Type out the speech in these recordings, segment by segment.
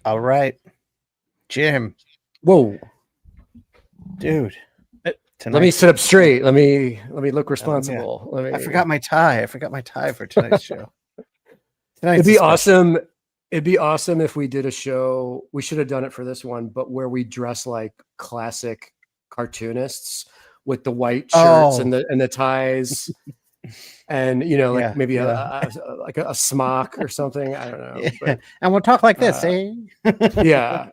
All right, Jim. Whoa, Dude. Let me sit up straight. Let me look responsible. I forgot my tie. I forgot my tie for tonight's show. It'd be awesome. It'd be awesome if we did a show. We should have done it for this one, but where we dress like classic cartoonists with the white shirts and the ties, and maybe like a smock or something. I don't know. Yeah. But, and we'll talk like this, eh? Yeah,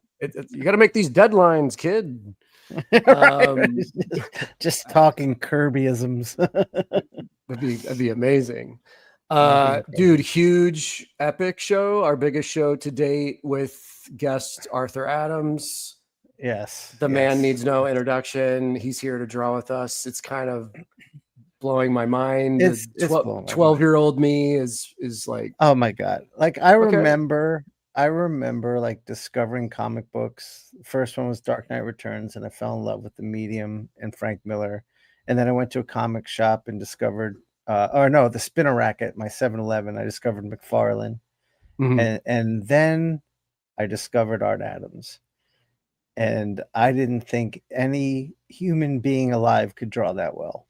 you got to make these deadlines, kid. Just talking Kirbyisms. That'd be amazing. Dude, huge epic show, our biggest show to date with guest Arthur Adams. Yes. The man needs no introduction. He's here to draw with us. It's kind of blowing my mind. It's 12-year-old me is like, oh my God. Like I remember like discovering comic books. The first one was Dark Knight Returns, and I fell in love with the medium and Frank Miller. And then I went to a comic shop and discovered the spinner rack at my 7-Eleven. I discovered McFarlane. And then I discovered Art Adams. And I didn't think any human being alive could draw that well.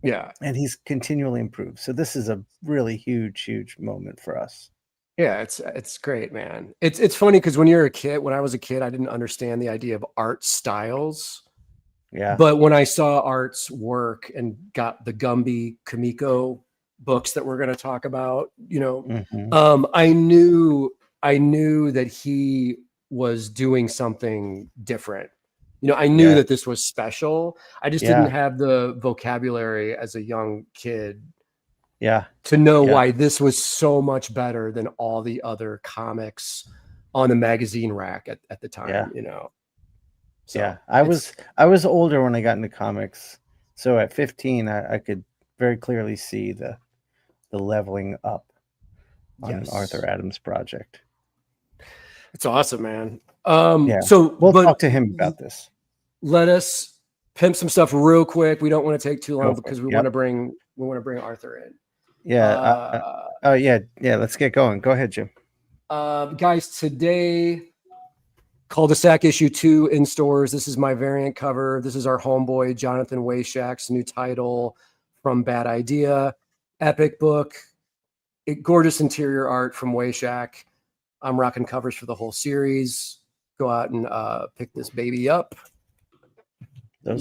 Yeah. And he's continually improved. So this is a really huge moment for us. Yeah, it's great, man. It's funny because when I was a kid, I didn't understand the idea of art styles. Yeah. But when I saw Art's work and got the Gumby Kamiko books that we're going to talk about, I knew that he was doing something different. I knew that this was special. I just didn't have the vocabulary as a young kid. Yeah. To know why this was so much better than all the other comics on the magazine rack at the time, So yeah, I was older when I got into comics. So at 15, I could very clearly see the leveling up on Arthur Adams' project. It's awesome, man. So we'll talk to him about this. Let us pimp some stuff real quick. We don't want to take too long because we want to bring Arthur in. Yeah. Let's get going. Go ahead, Jim. Guys, today, Cul-de-sac issue 2 in stores. This is my variant cover. This is our homeboy Jonathan Wayshak's new title from Bad Idea. Epic book. Gorgeous interior art from Wayshak. I'm rocking covers for the whole series. Go out and pick this baby up. I'm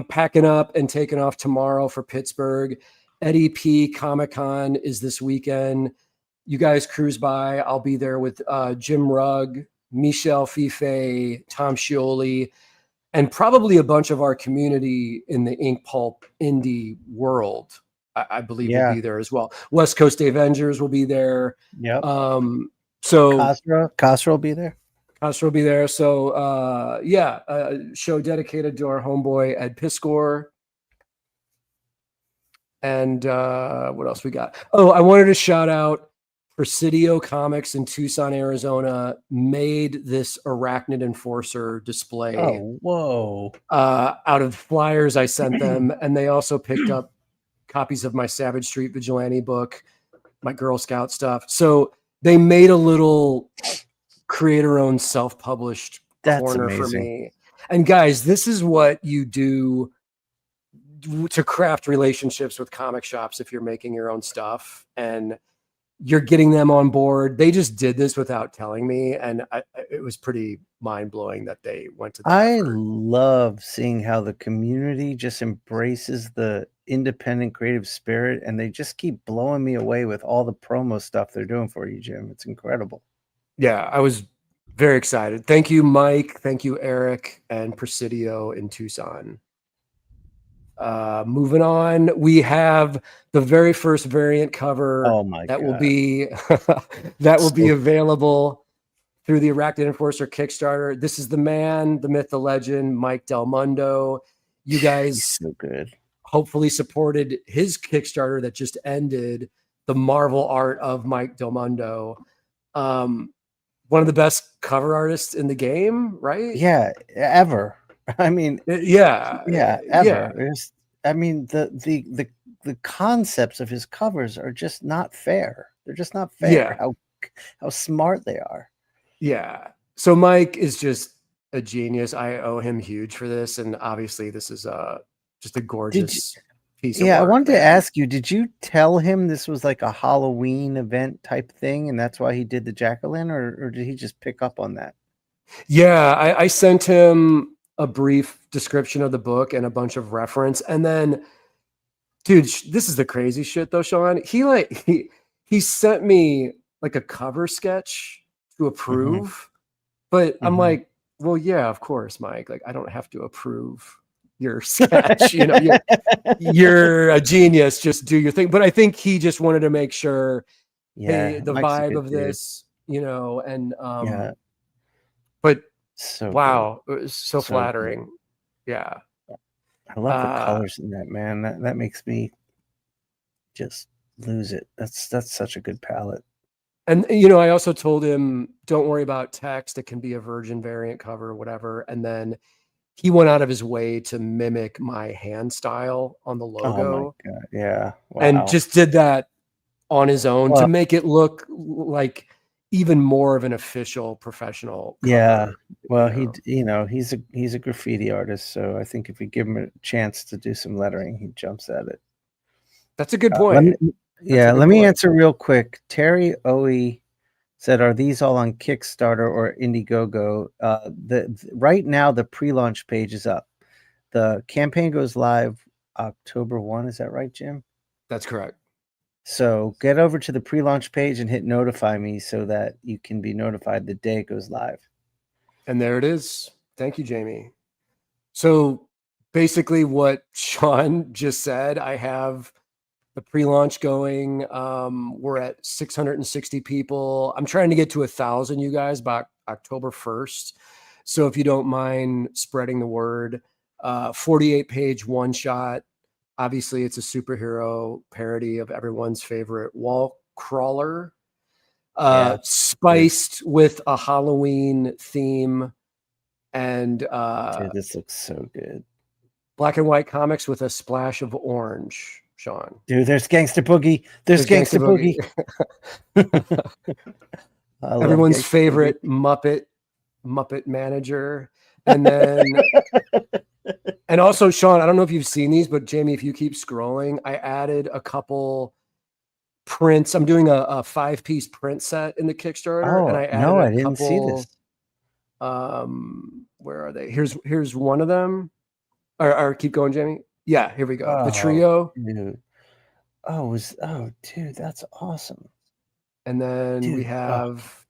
packing up and taking off tomorrow for Pittsburgh. Eddie P Comic-Con is this weekend. You guys cruise by. I'll be there with Jim Rugg, Michelle Fife, Tom Scioli, and probably a bunch of our community in the Inkpulp indie world. I believe will be there as well. West Coast Avengers will be there. Yep. So Costra will be there. Costra will be there. So show dedicated to our homeboy Ed Piskor. And what else we got? Oh, I wanted to shout out Presidio Comics in Tucson, Arizona, made this Arachnid Enforcer display. Oh, whoa. Out of flyers I sent them. And they also picked up copies of my Savage Street Vigilante book, my Girl Scout stuff. So they made a little creator-owned, self-published corner for me. And guys, this is what you do to craft relationships with comic shops if you're making your own stuff and you're getting them on board. They just did this without telling me, and it was pretty mind-blowing that they went to that. I love seeing how the community just embraces the independent creative spirit, and they just keep blowing me away with all the promo stuff they're doing for you, Jim. It's incredible. Yeah, I was very excited. Thank you, Mike. Thank you, Eric, and Presidio in Tucson. Moving on, we have the very first variant cover will be available through the Arachnid Enforcer Kickstarter. This is the man, the myth, the legend, Mike Del Mundo. You guys so good. Hopefully supported his Kickstarter that just ended, the Marvel art of Mike Del Mundo. One of the best cover artists in the game, right? Yeah, ever. I mean, ever. Yeah. I mean, the concepts of his covers are just not fair. They're just not fair. How smart they are. Yeah. So Mike is just a genius. I owe him huge for this, and obviously this is just a gorgeous piece of Yeah, I work, wanted to man. ask you, did you tell him this was like a Halloween event type thing and that's why he did the jack-o'-lantern, or did he just pick up on that? Yeah, I sent him a brief description of the book and a bunch of reference, and then, dude, this is the crazy shit though, Shawn. He sent me like a cover sketch to Mhm, approve, but I'm mhm. like, well, yeah, of course, Mike. Like, I don't have to approve your sketch. You know, you're a genius. Just do your thing. But I think he just wanted to make sure, hey, Yeah, the Mike's a vibe good of dude. this, you know, and Yeah, but so good, wow, it was so so good. flattering. Yeah. I love the Uh, colors in that, man. That makes me just lose it. That's such a good palette. and you know, I also told him, don't worry about text. It can be a virgin variant cover or whatever. And then he went out of his way to mimic my hand style on the Oh my logo god, yeah, and wow. just did that on his own to Well, make it look like even more of an official professional yeah, cover, you well, know. he's a graffiti artist, so I think if you give him a chance to do some lettering, he jumps at it. That's a good Let me point. That's a Yeah, good let me point. answer real quick. Terry Oe said, "Are these all on Kickstarter or Indiegogo?" Right now the pre-launch page is up. The campaign goes live October 1, is that right, Jim? That's correct. So get over to the pre-launch page and hit notify me so that you can be notified the day it goes live. And there it is. Thank you, Jamie. So basically what Shawn just said, I have the pre-launch going. We're at 660 people. I'm trying to get to 1,000, you guys, by October 1st. So if you don't mind spreading the word, 48 page one shot. Obviously, it's a superhero parody of everyone's favorite wall crawler, Yeah, good. spiced with a Halloween theme and Dude, this looks so good. black and white comics with a splash of orange, Shawn. Dude, there's Gangsta Boogie. There's There's Gangsta Gangsta Boogie. Boogie. I love Everyone's Gangsta Boogie. favorite Muppet manager. And then, and also, Shawn, I don't know if you've seen these, but Jamie, if you keep scrolling, I added a couple prints. I'm doing a 5-piece print set in the Kickstarter, and Oh, I added no, a I didn't see couple. this. Where are they? Here's one of them. Or keep going, Jamie. Yeah, here we go. The Oh, trio. dude. Dude, that's awesome. And then we Dude, oh, have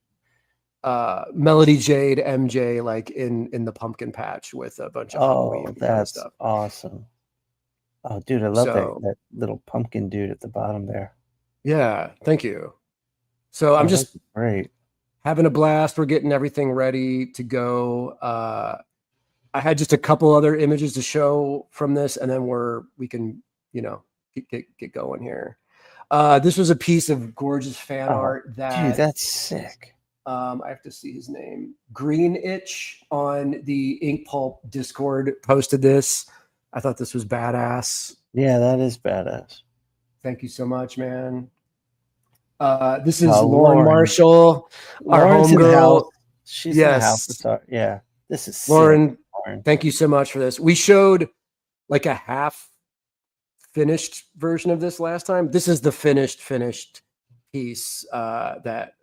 Melody Jade MJ like in the pumpkin patch with a bunch of oh, Halloween kind of that's stuff. awesome. Oh, dude, I love So that little pumpkin dude at the bottom there. yeah, thank you. So I'm Oh, that's just great. having a blast. We're getting everything ready to go. I had just a couple other images to show from this, and then we can, you know, get going here. This was a piece of gorgeous fan Oh, art dude, that that's sick. I have to see his name. Green Itch on the Inkpulp Discord posted this. I thought this was badass. Yeah, that is badass. Thank you so much, man. This is Oh, Lauren Lauren. Marshall, our Lauren's in the house. homegirl. She's in the house. Yes, Yeah, this is sick, Lauren, Lauren. thank you so much for this. We showed like a half finished version of this last time. This is the finished piece that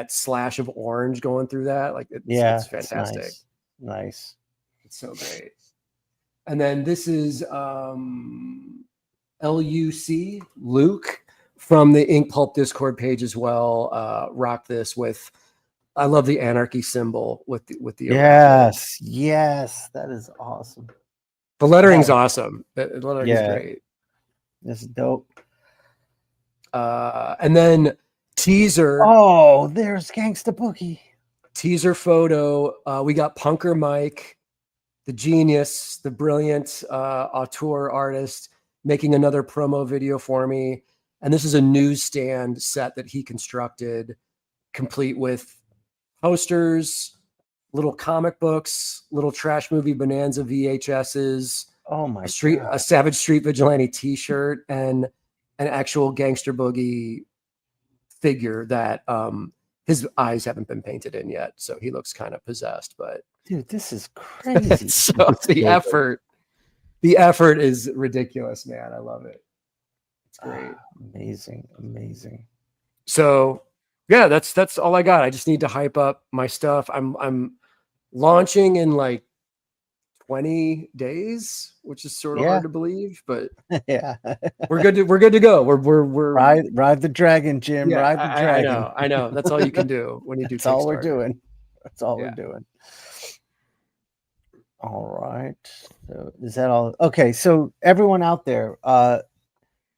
slash of orange going through that. Like Yeah, it's it's fantastic. nice. Nice. It's so great. And then this is Luke from the Ink Pulp Discord page as well. Rock this with I love the anarchy symbol with the arachnid. Yes, yes, that is awesome. The lettering's awesome. The lettering is Yeah, great. this is dope. And then teaser Oh, there's Gangsta Boogie. photo. We got Punker Mike, the genius, the brilliant auteur artist, making another promo video for me. And this is a newsstand set that he constructed, complete with posters, little comic books, little trash movie bonanza VHSs, Oh my a god. Savage Street Vigilante T-shirt, and an actual Gangster Boogie figure that His eyes haven't been painted in yet, so he looks kind of possessed. But dude, this is crazy. so the effort is ridiculous, man. I love it. It's great. Amazing. So yeah, that's all I got. I just need to hype up my stuff. I'm launching in like 20 days, which is sort of hard to believe, but yeah, we're good to go. We're ride the dragon, Jim. Yeah, ride the dragon. I know. That's all you can do when you do. That's all we're doing. That's all we're doing. All right. So is that all? Okay. So everyone out there,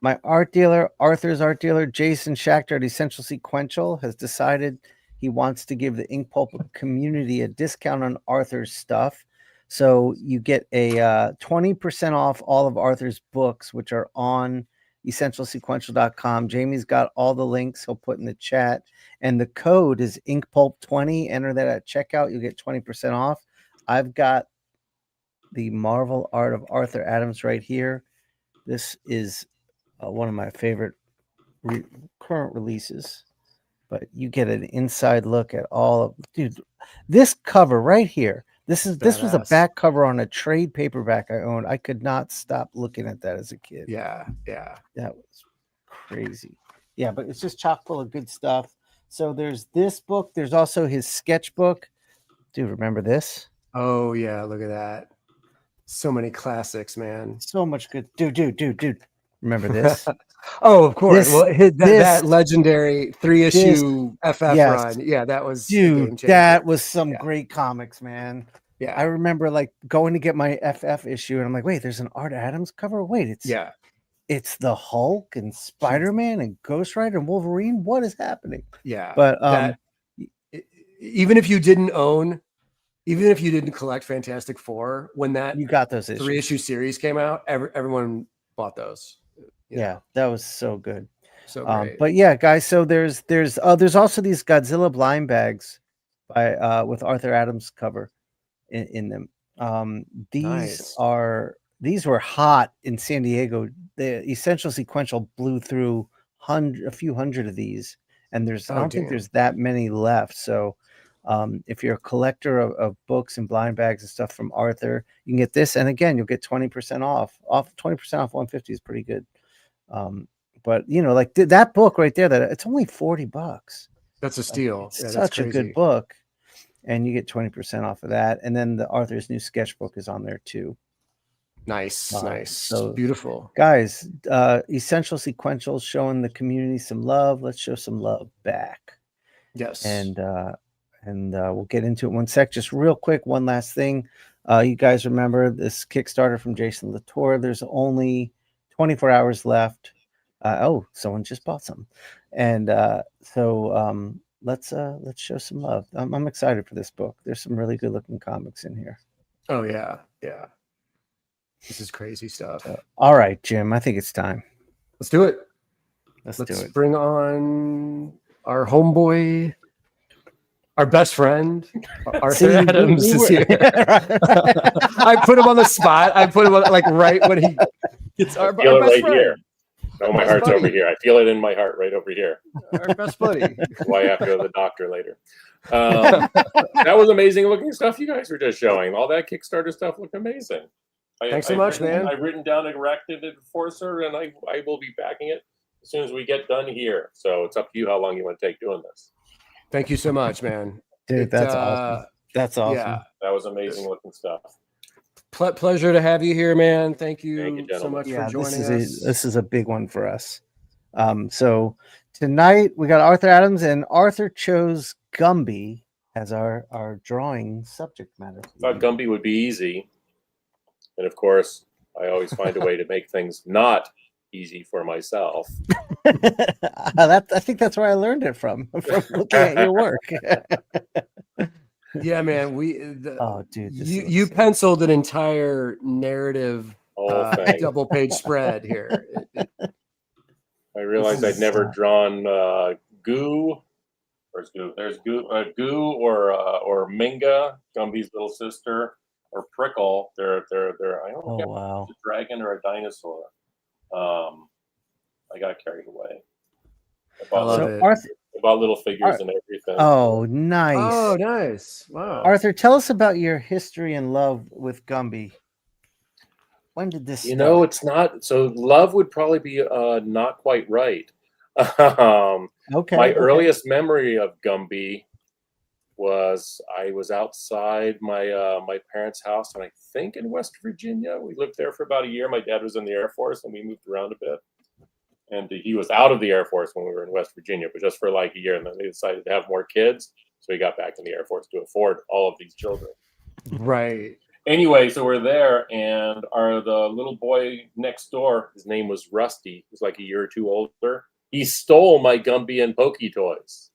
my art dealer, Arthur's art dealer, Jason Schachter at Essential Sequential, has decided he wants to give the Inkpulp community a discount on Arthur's stuff. So you get a 20% off all of Arthur's books, which are on essentialsequential.com. Jamie's got all the links he'll put in the chat. And the code is Inkpulp20. Enter that at checkout. You'll get 20% off. I've got the Marvel art of Arthur Adams right here. This is one of my favorite current releases, but you get an inside look at all of, dude, this cover right here. This was a back cover on a trade paperback I owned. I could not stop looking at that as a kid. Yeah. That was crazy. Yeah, but it's just chock full of good stuff. So there's this book. There's also his sketchbook. Dude, remember this? Oh yeah, look at that. So many classics, man. So much good. Dude. Remember this? Oh, of course. That legendary 3-issue FF run. Yeah, that was dude. That was some great comics, man. Yeah, I remember like going to get my FF issue, and I'm like, wait, there's an Art Adams cover. Wait, it's the Hulk and Spider-Man and Ghost Rider and Wolverine. What is happening? Yeah, but even if you didn't collect Fantastic Four, when that you got those 3-issue series came out, everyone bought those. Yeah, that was so good. So great. But yeah, guys, so there's also these Godzilla blind bags by with Arthur Adams cover in them. These were hot in San Diego. The Essential Sequential blew through a few hundred of these, and I don't think there's that many left. So if you're a collector of books and blind bags and stuff from Arthur, you can get this, and again, you'll get 20% off. 20% off 150 is pretty good. But you know, like that book right there, that it's only $40. That's a steal. It's such a good book, and you get 20% off of that. And then the Arthur's new sketchbook is on there too. Nice. So beautiful, guys. Essential Sequential showing the community some love. Let's show some love back. Yes. And we'll get into it in one sec. Just real quick, one last thing. You guys remember this Kickstarter from Jason Latour? There's only 24 hours left. Someone just bought some, and so let's show some love. I'm excited for this book. There's some really good looking comics in here. Oh yeah. This is crazy stuff. All right, Jim, I think it's time. Let's do it. Let's do it. Bring on our homeboy, our best friend, Arthur Adams is here. I put him on the spot. I put him on like right when he gets our best right friend. Here. No, my heart's over here. I feel it in my heart right over here. Our best buddy. That's why I have to go to the doctor later. That was amazing looking stuff you guys were just showing. All that Kickstarter stuff looked amazing. Thanks so much, man. I've written down Arachnid Enforcer, and I will be backing it as soon as we get done here. So it's up to you how long you want to take doing this. Thank you so much, man. Dude, that's awesome. That's awesome. Yeah. That was amazing looking stuff. Pleasure to have you here, man. Thank you so much for joining us. This is a big one for us. So tonight we got Arthur Adams, and Arthur chose Gumby as our drawing subject matter. I thought Gumby would be easy. And of course, I always find a way to make things not easy for myself. I think that's where I learned it from looking at your work. Yeah, man. Dude, you penciled an entire narrative double-page spread here. I realized I'd never drawn Goo. Where's Goo? There's Goo or Minga, Gumby's little sister, or Prickle. They're I don't know if it's a dragon or a dinosaur. I got carried away. I love it. About little figures and everything. Oh, nice. Oh, nice. Wow. Arthur, tell us about your history and love with Gumby. When did this start? You know, it's not so. Love would probably be not quite right. My earliest memory of Gumby was I was outside my parents' house, and I think in West Virginia. We lived there for about a year. My dad was in the Air Force, and we moved around a bit. And he was out of the Air Force when we were in West Virginia, but just for like a year. And then they decided to have more kids, so he got back in the Air Force to afford all of these children. Right. Anyway, so we're there, and the little boy next door, his name was Rusty. He was like a year or two older. He stole my Gumby and Pokey toys.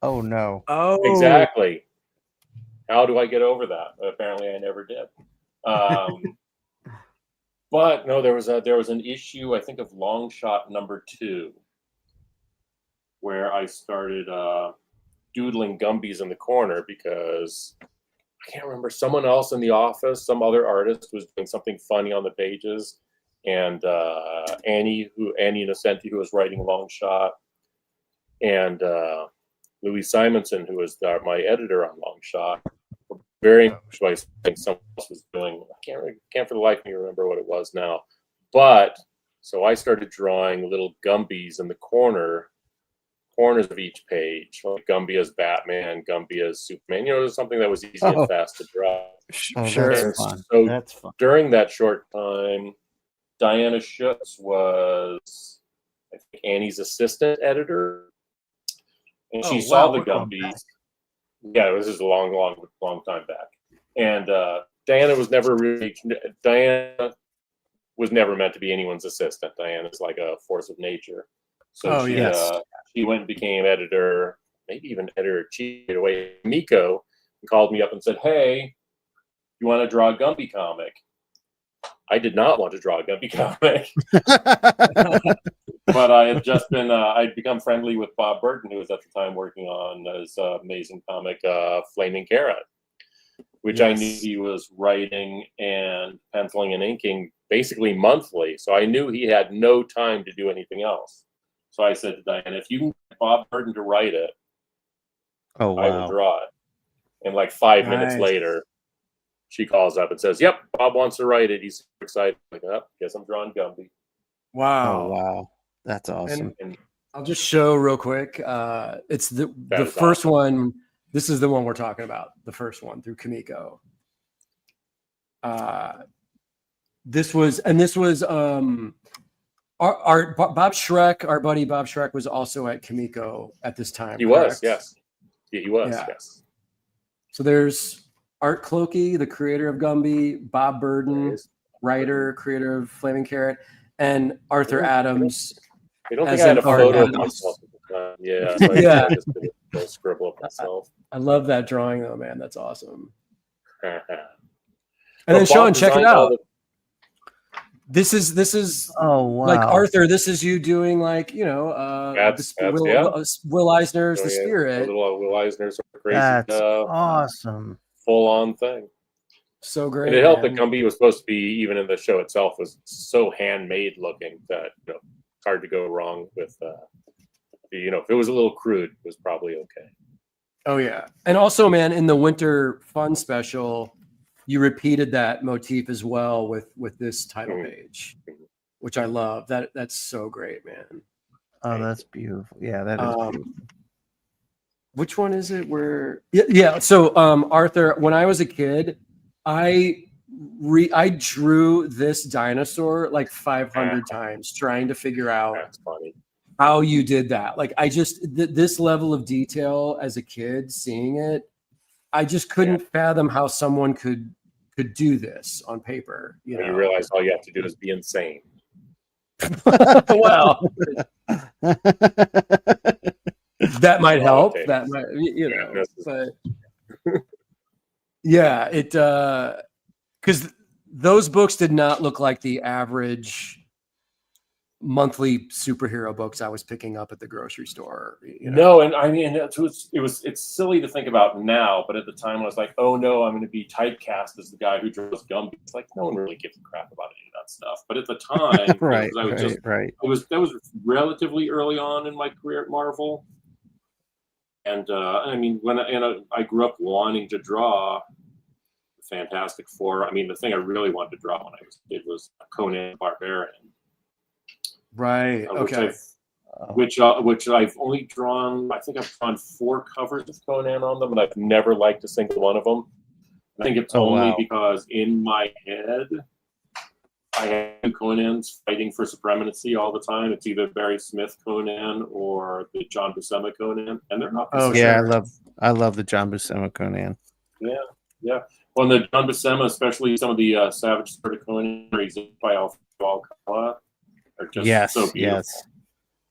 Oh no! Oh, Exactly. How do I get over that? Apparently, I never did. But no, there was an issue, I think, of Long Shot number 2, where I started doodling Gumbies in the corner because I can't remember, someone else in the office, some other artist was doing something funny on the pages, and Annie Innocenti, who was writing Long Shot, and Louis Simonson, who was my editor on Long Shot, were very much what I think someone else was doing. I can't for the life of me remember what it was now. But so I started drawing little Gumbies in the corners of each page, like Gumby as Batman, Gumby as Superman. You know, it was something that was easy and fast to draw. Oh, sure. that's fun. So that's fun. During that short time, Diana Schutz was, I think, Annie's assistant editor, and she saw the Gumbies. Yeah, this is a long time back. And Diana was never meant to be anyone's assistant. Diana's like a force of nature. So she went and became editor, maybe even editor-in-chief away from Miko, and called me up and said, "Hey, you want to draw a Gumby comic?" I did not want to draw a Gumby comic. But I had just been, I'd become friendly with Bob Burton, who was at the time working on his amazing comic, Flaming Carrot, which I knew he was writing and penciling and inking basically monthly. So I knew he had no time to do anything else. So I said to Diana, if you can get Bob Burton to write it, I will draw it. And like 5 minutes later, she calls up and says, "Yep, Bob wants to write it. He's super excited." I'm like, "Oh, guess I'm drawing Gumby." Wow. Oh, wow. That's awesome. And I'll just show real quick. It's the first one. This is the one we're talking about. The first one through Kimiko. This was our Bob Schreck, our buddy Bob Schreck, was also at Kimiko at this time. He was, yes. Yeah, he was, yes. So there's Art Clokey, the creator of Gumby, Bob Burden, writer, creator of Flaming Carrot, and Arthur Adams. I don't think I had a photo of myself at the time. Yeah, so I just did a little scribble of myself. I love that drawing, though, man. That's awesome. And then Shawn, check it out. This is oh wow, like Arthur. This is you doing like Will Eisner's The Spirit. Will Eisner's crazy. That's awesome. Full on thing. So great. And it helped that Gumby was supposed to be, even in the show itself, was so handmade looking that it's hard to go wrong with. If it was a little crude, it was probably okay. Oh yeah, and also, man, in the Winter Fun special, you repeated that motif as well with this title page, which I love. That's so great, man. Oh, that's beautiful. Yeah, that is beautiful. Which one is it? So Arthur, when I was a kid, I drew this dinosaur like 500 times trying to figure out how you did that. Like this level of detail as a kid seeing it, I just couldn't fathom how someone could do this on paper. You realize all you have to do is be insane. Well, that might help. That might, but yeah, it because those books did not look like the average monthly superhero books I was picking up at the grocery store. No, and I mean it's silly to think about now, but at the time I was like, oh no, I'm going to be typecast as the guy who draws Gumby. It's like no one really gives a crap about any of that stuff. But at the time, that was relatively early on in my career at Marvel, And I mean, I grew up wanting to draw the Fantastic Four. I mean, the thing I really wanted to draw when I was a kid was Conan the Barbarian. Right. Okay. Which I've only drawn. I think I've drawn 4 covers of Conan on them, and I've never liked a single one of them. I think it's only because in my head I have 2 Conans fighting for supremacy all the time. It's either Barry Smith Conan or the John Buscema Conan, and they're not. I love the John Buscema Conan. Yeah. Well, the John Buscema, especially some of the Savage Sword of Conan, he's by Alcala, are just so beautiful. Yes,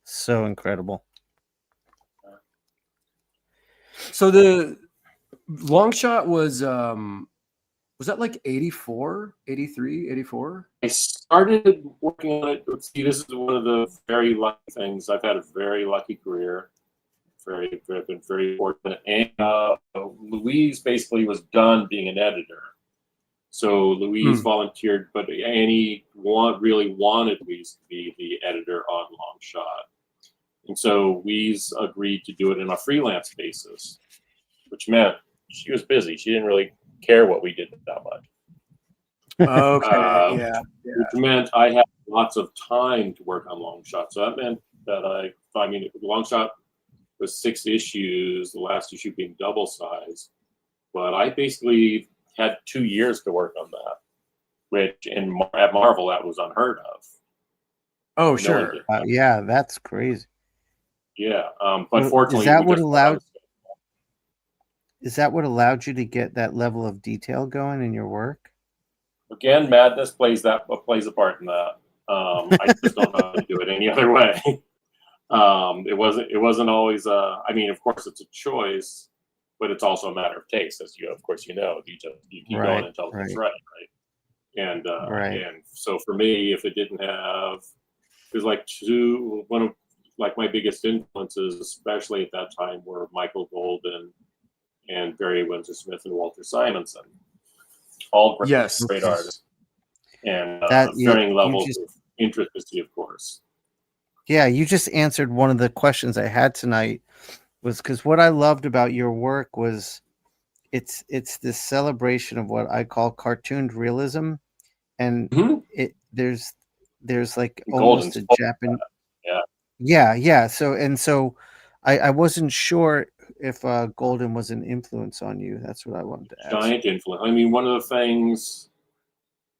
so incredible. So the long shot was that like 84, 83, 84? I started working on it. See, this is one of the very lucky things. I've had a very lucky career. I've been very fortunate. And Louise basically was done being an editor. So Louise volunteered, but Annie really wanted Louise to be the editor on Long Shot. And so Louise agreed to do it on a freelance basis, which meant she was busy. She didn't really care what we did that much. Okay, Which meant I had lots of time to work on Long Shot. So that meant that Long Shot was 6 issues, the last issue being double size. But I basically had 2 years to work on that, which at Marvel, that was unheard of. Oh, sure. Yeah, that's crazy. Yeah, but fortunately, is that what allowed you to get that level of detail going in your work? Again, madness plays a part in that. I just don't know how to do it any other way. It wasn't always. I mean, of course, it's a choice, but it's also a matter of taste, as you know. You keep going until it's right? And and so for me, if it didn't have, it was like one of my biggest influences, especially at that time, were Michael Golden and Barry Windsor Smith and Walter Simonson. All great artists, and varying levels of intricacy, of course. Yeah, you just answered one of the questions I had tonight. Was because what I loved about your work was it's this celebration of what I call cartooned realism, and there's like almost a Japanese. Yeah. So I wasn't sure if Golden was an influence on you. That's what I wanted to ask. Giant influence. I mean, one of the things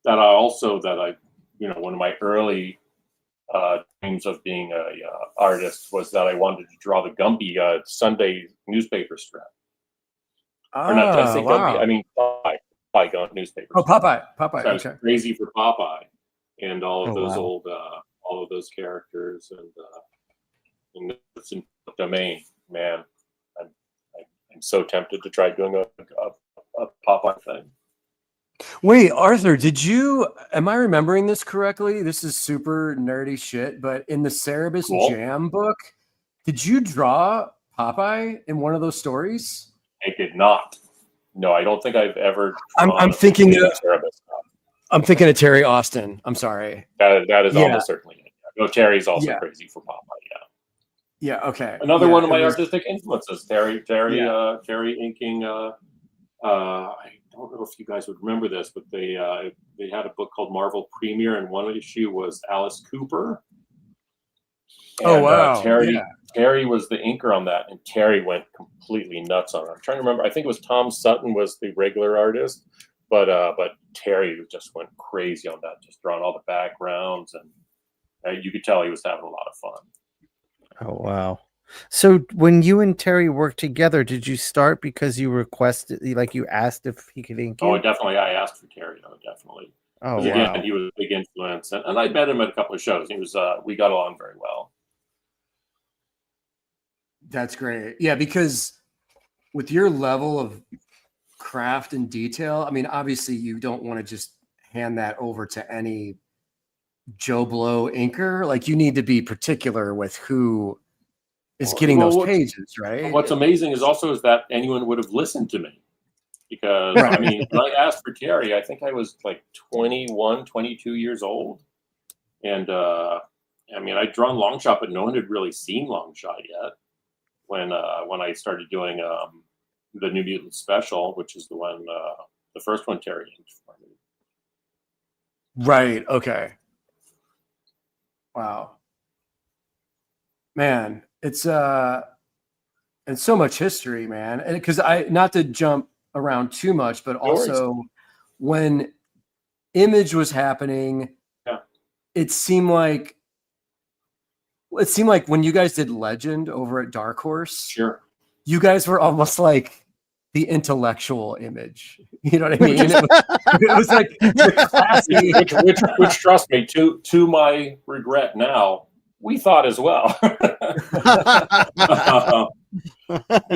that one of my early dreams of being a artist was that I wanted to draw the Gumby Sunday newspaper strip. Or not, did I say Gumby? I mean Popeye newspaper. Oh, Popeye. So I was crazy for Popeye and all of those old, all of those characters, and it's in the domain. Man, I'm so tempted to try doing a Popeye thing. Wait, Arthur, am I remembering this correctly? This is super nerdy shit, but in the Cerebus Jam book, did you draw Popeye in one of those stories? I did not. No, I don't think I've ever. I'm thinking of Terry Austin. I'm sorry. That is almost certainly it. No, Terry's also crazy for Popeye. Yeah. Okay. Another one of my artistic influences, Terry inking. I don't know if you guys would remember this, but they had a book called Marvel Premiere, and one issue was Alice Cooper. And, wow! Terry was the inker on that, and Terry went completely nuts on it. I'm trying to remember. I think it was Tom Sutton was the regular artist, but Terry just went crazy on that, just drawing all the backgrounds, and you could tell he was having a lot of fun. Oh wow! So when you and Terry worked together, did you start because you requested, like you asked if he could ink you? Oh, definitely. I asked for Terry. Definitely. Oh, wow. Again, he was a big influence, and I met him at a couple of shows. He was. We got along very well. That's great. Yeah, because with your level of craft and detail, I mean, obviously you don't want to just hand that over to any Joe Blow inker. Like you need to be particular with who is getting those pages, right? What's amazing is that anyone would have listened to me, because I mean, when I asked for Terry, I think I was like 21, 22 years old, and I mean, I'd drawn Long Shot, but no one had really seen Long Shot yet. when I started doing the New Mutant special, which is the one, the first one Terry inked for me. Right. Okay. Wow. Man, it's and so much history, man. And because not to jump around too much, but also when Image was happening, yeah, it seemed like when you guys did Legend over at Dark Horse, sure, you guys were almost like the intellectual Image. You know what I mean? It was like the classy, which trust me, to my regret now, we thought as well.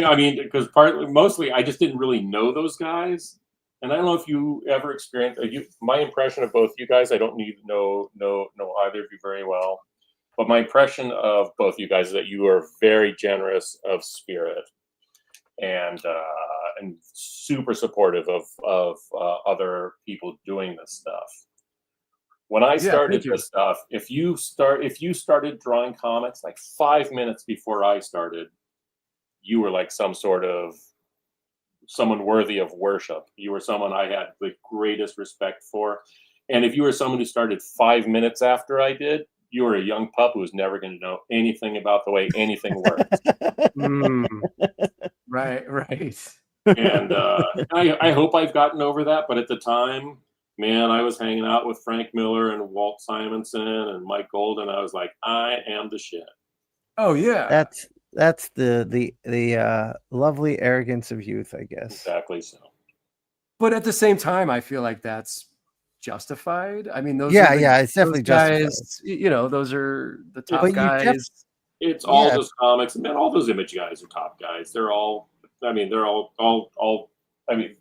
I mean, because mostly I just didn't really know those guys, and I don't know if you ever experienced my impression of both you guys. I don't need to know either of you very well, but my impression of both you guys is that you are very generous of spirit and super supportive of other people doing this stuff. When I started this stuff, if you started drawing comics like 5 minutes before I started, you were like some sort of someone worthy of worship. You were someone I had the greatest respect for. And if you were someone who started 5 minutes after I did, you were a young pup who was never going to know anything about the way anything works. Right. And I hope I've gotten over that. But at the time, man, I was hanging out with Frank Miller and Walt Simonson and Mike Golden. I was like, I am the shit. Oh yeah. That's the lovely arrogance of youth, I guess. Exactly so. But at the same time, I feel like that's justified. I mean, it's definitely guys, justified. you know, those are the top guys. It's all those comics, and man, all those Image guys are top guys. They're all. I mean, they're all. I mean,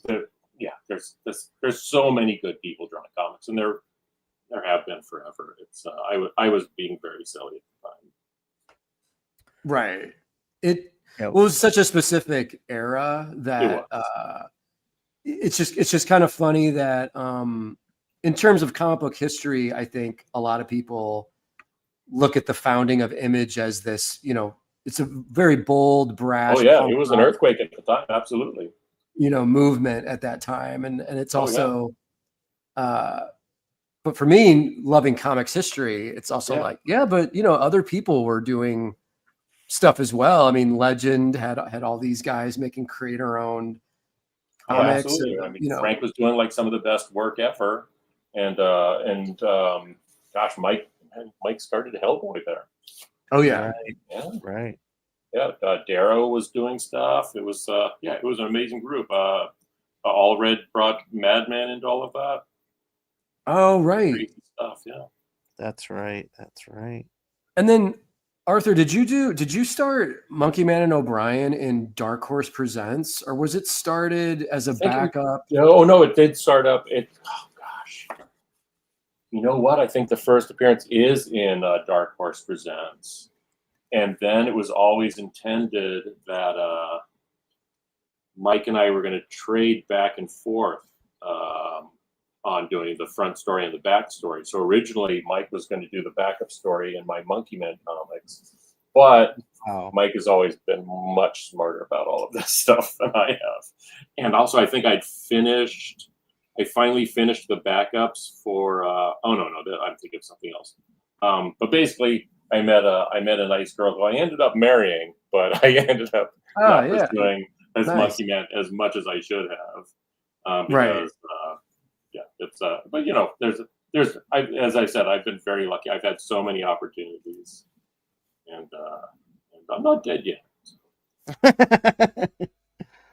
there's so many good people drawing comics, and there have been forever. It's I was being very silly at the time. Right. It was such a specific era that it's just kind of funny that in terms of comic book history, I think a lot of people look at the founding of Image as this, you know, it's a very bold, brash. Oh yeah, it was an earthquake at the time, absolutely. You know, movement at that time, and it's also, but for me, loving comics history, it's also like, but you know, other people were doing stuff as well. I mean, Legend had all these guys create our own comics. Absolutely. I mean, Frank was doing like some of the best work ever, and gosh, Mike started Hellboy there. Oh yeah, right. Yeah, Darrow was doing stuff. It was it was an amazing group. All Red brought Madman into all of that. Oh right, crazy stuff. Yeah, that's right. And then Arthur, did you start Monkey Man and O'Brien in Dark Horse Presents, or was it started as a backup? No, it did start up. Oh gosh, you know what? I think the first appearance is in Dark Horse Presents, and then it was always intended that Mike and I were going to trade back and forth on doing the front story and the back story. So originally Mike was going to do the backup story in my Monkey Man comics, but Mike has always been much smarter about all of this stuff than I have. And also I think I finally finished the backups for, I'm thinking of something else. But basically I met a nice girl who I ended up marrying, but I ended up not pursuing as Monkey Man as much as I should have. Because, it's but you know, as I said, I've been very lucky. I've had so many opportunities, and I'm not dead yet.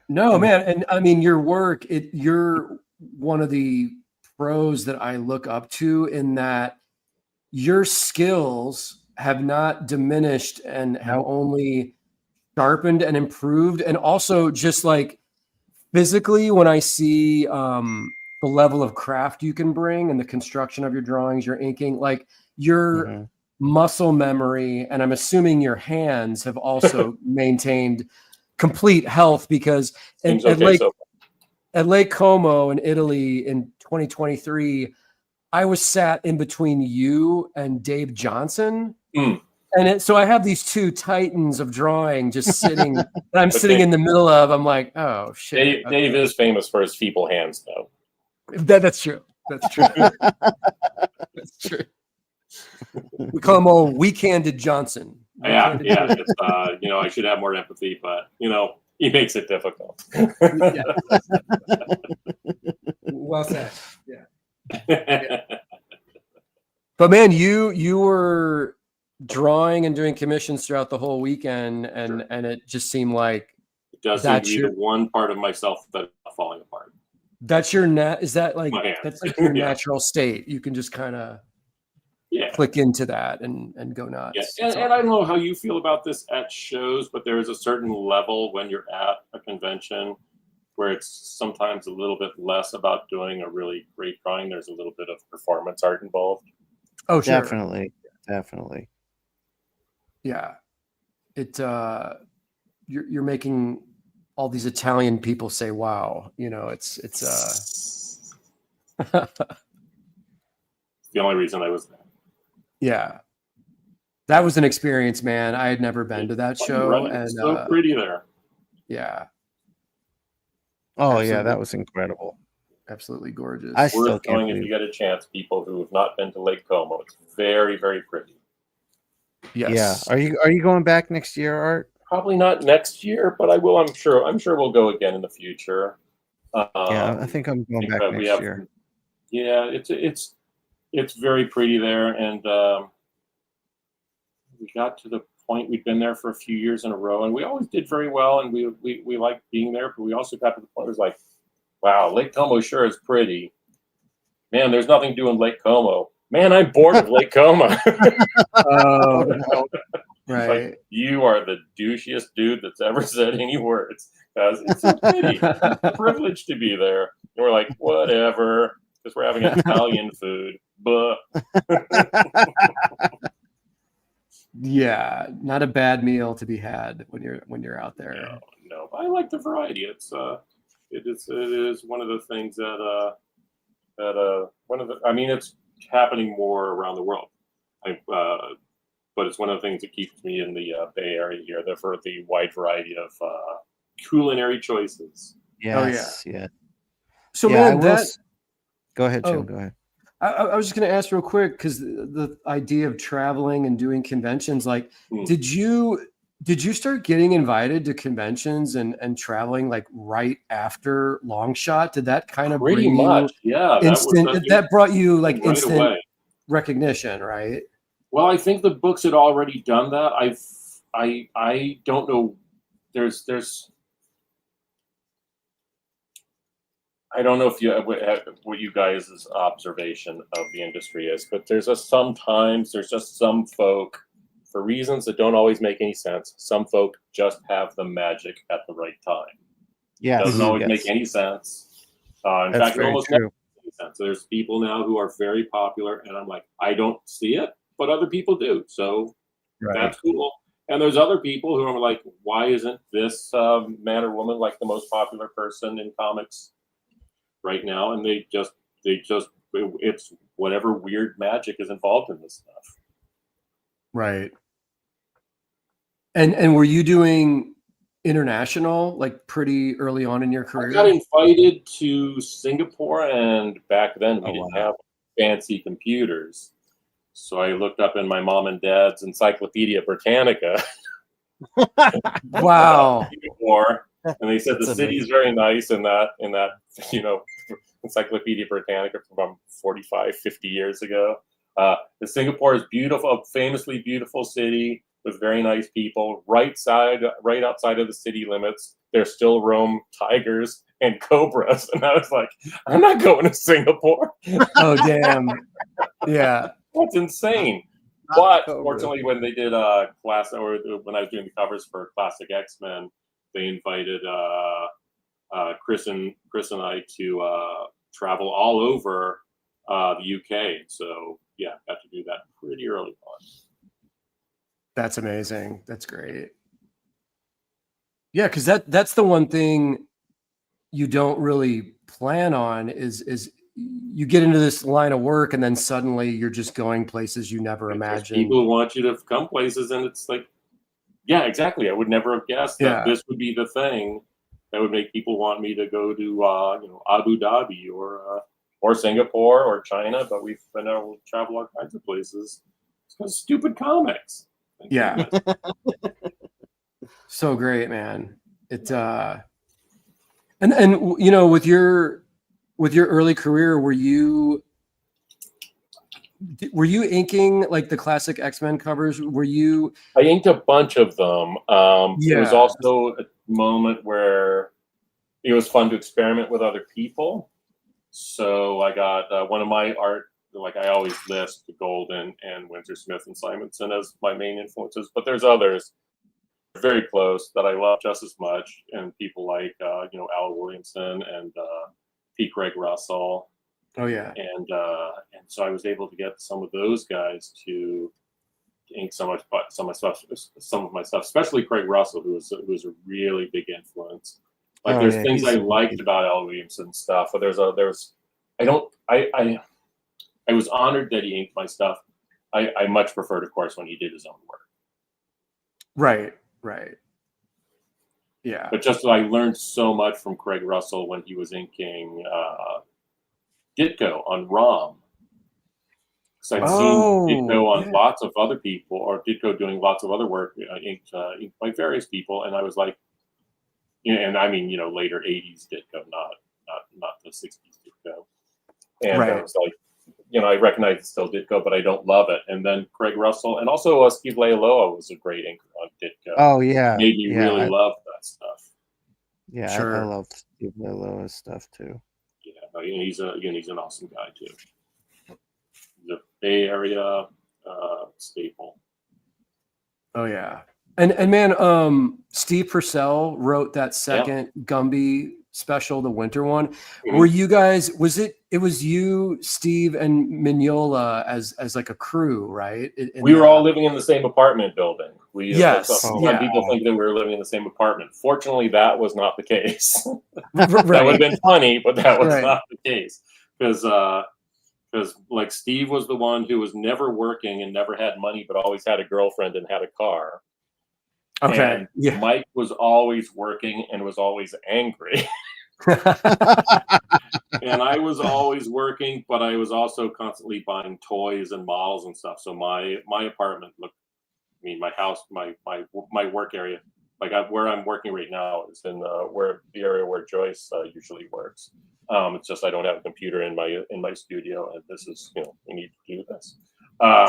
No, man, and I mean your work. You're one of the pros that I look up to in that your skills have not diminished and have only sharpened and improved, and also just like physically when I see the level of craft you can bring and the construction of your drawings, your inking, like your muscle memory, and I'm assuming your hands have also maintained complete health, because at Lake Como in Italy in 2023, I was sat in between you and Dave Johnson. so I have these two titans of drawing just sitting. I'm sitting in the middle of. I'm like, oh shit. Dave is famous for his feeble hands, though. That's true. That's true. That's true. We call him old weak-handed Johnson. Yeah. It's, I should have more empathy, but he makes it difficult. Yeah. Well said. Yeah. But man, you were drawing and doing commissions throughout the whole weekend, and it just seemed like it does seem to be the one part of myself that's not falling apart. That's your is that like that's like your natural state? You can just kind of click into that and go nuts. Yeah. And I don't know how you feel about this at shows, but there is a certain level when you're at a convention where it's sometimes a little bit less about doing a really great drawing. There's a little bit of performance art involved. Oh, sure. Definitely. Yeah. You're making all these Italian people say, wow, it's the only reason I was there. Yeah. That was an experience, man. I had never been to that show. Right. And so pretty there. Yeah. Oh, absolutely. Yeah, that was incredible. Absolutely gorgeous. I still can't believe if you get a chance, people who have not been to Lake Como. It's very, very pretty. Yes. Yeah. Are you going back next year, Art? Probably not next year, but I will. I'm sure we'll go again in the future. Yeah, I think I'm going back next year. Yeah, it's very pretty there, and we got to the point we'd been there for a few years in a row, and we always did very well, and we liked being there. But we also got to the point where it was like, wow, Lake Como sure is pretty. Man, there's nothing doing Lake Como. Man, I'm bored of Lake Como. Right. Like, you are the douchiest dude that's ever said any words. Because it's so pretty. It's a privilege to be there. And we're like, whatever, because we're having Italian food. But yeah, not a bad meal to be had when you're out there. No, I like the variety. It is one of the things that it's happening more around the world. But it's one of the things that keeps me in the Bay Area here, for the wide variety of culinary choices. Yes, yeah. So man, go ahead, Jim. Go ahead. I was just going to ask real quick, because the idea of traveling and doing conventions, like, did you start getting invited to conventions and traveling like right after Longshot? Did that kind of pretty much? Yeah, that brought you like right instant away. Recognition, right? Well, I think the books had already done that. I don't know. I don't know what you guys' observation of the industry is, but there's just some folk, for reasons that don't always make any sense. Some folk just have the magic at the right time. Yeah, it doesn't always make any sense. In fact, it almost never makes any sense. There's people now who are very popular, and I'm like, I don't see it, but other people do. So that's cool. And there's other people who are like, why isn't this man or woman like the most popular person in comics right now? And it's whatever weird magic is involved in this stuff. Right. And were you doing international like pretty early on in your career? I got invited to Singapore, and back then we didn't have fancy computers. So I looked up in my mom and dad's Encyclopedia Britannica. Wow. And they said the city's very nice in that Encyclopedia Britannica from 45, 50 years ago. The Singapore is beautiful, a famously beautiful city with very nice people. Right outside of the city limits, there still roam tigers and cobras. And I was like, I'm not going to Singapore. Oh, damn. Yeah. That's insane. But fortunately, when they did when I was doing the covers for Classic X-Men, they invited Chris and I to travel all over the UK. So yeah, got to do that pretty early on. That's amazing. That's great. Yeah, because that's the one thing you don't really plan on is you get into this line of work and then suddenly you're just going places you never imagined. People want you to come places, and it's like, yeah, exactly. I would never have guessed that this would be the thing that would make people want me to go to Abu Dhabi or Singapore or China, but we've been able to travel all kinds of places. It's because stupid comics. Yeah. So great, man. It and with your early career, were you inking like the classic X-Men covers? I inked a bunch of them. It was also a moment where it was fun to experiment with other people. So I got one of my art, like I always list Golden and Windsor Smith and Simonson as my main influences, but there's others very close that I love just as much, and people like Al Williamson and P. Craig Russell. Oh yeah, and so I was able to get some of those guys to ink some of my stuff, especially Craig Russell, who was a really big influence. Like there's things I liked about Al Williamson's stuff, but I was honored that he inked my stuff. I much preferred, of course, when he did his own work. Right. Yeah. But just I learned so much from Craig Russell when he was inking Ditko on ROM. Because I'd seen Ditko on lots of other people, or Ditko doing lots of other work inked by various people, and I was like, and I mean, later 80s Ditko, not the 60s Ditko. And I was like, I recognize it's still Ditko, but I don't love it. And then Craig Russell, and also Steve Leialoha was a great inker on Ditko. Oh yeah, made me really love that stuff. Yeah, sure. I love Steve Leialoha's stuff too. Yeah, he's an awesome guy too. He's a Bay Area staple. Oh yeah, and man, Steve Purcell wrote that second Gumby special, the winter one. Mm-hmm. Were you guys? It was you, Steve, and Mignola as like a crew, right? We were all living in the same apartment building. Some people think that we were living in the same apartment. Fortunately, that was not the case. That would have been funny, but that was not the case because like Steve was the one who was never working and never had money, but always had a girlfriend and had a car. Okay. And Mike was always working and was always angry. And I was always working, but I was also constantly buying toys and models and stuff. So my apartment my house, my work area, like where I'm working right now is in where the area where Joyce usually works. It's just I don't have a computer in my studio, and this is we need to do this.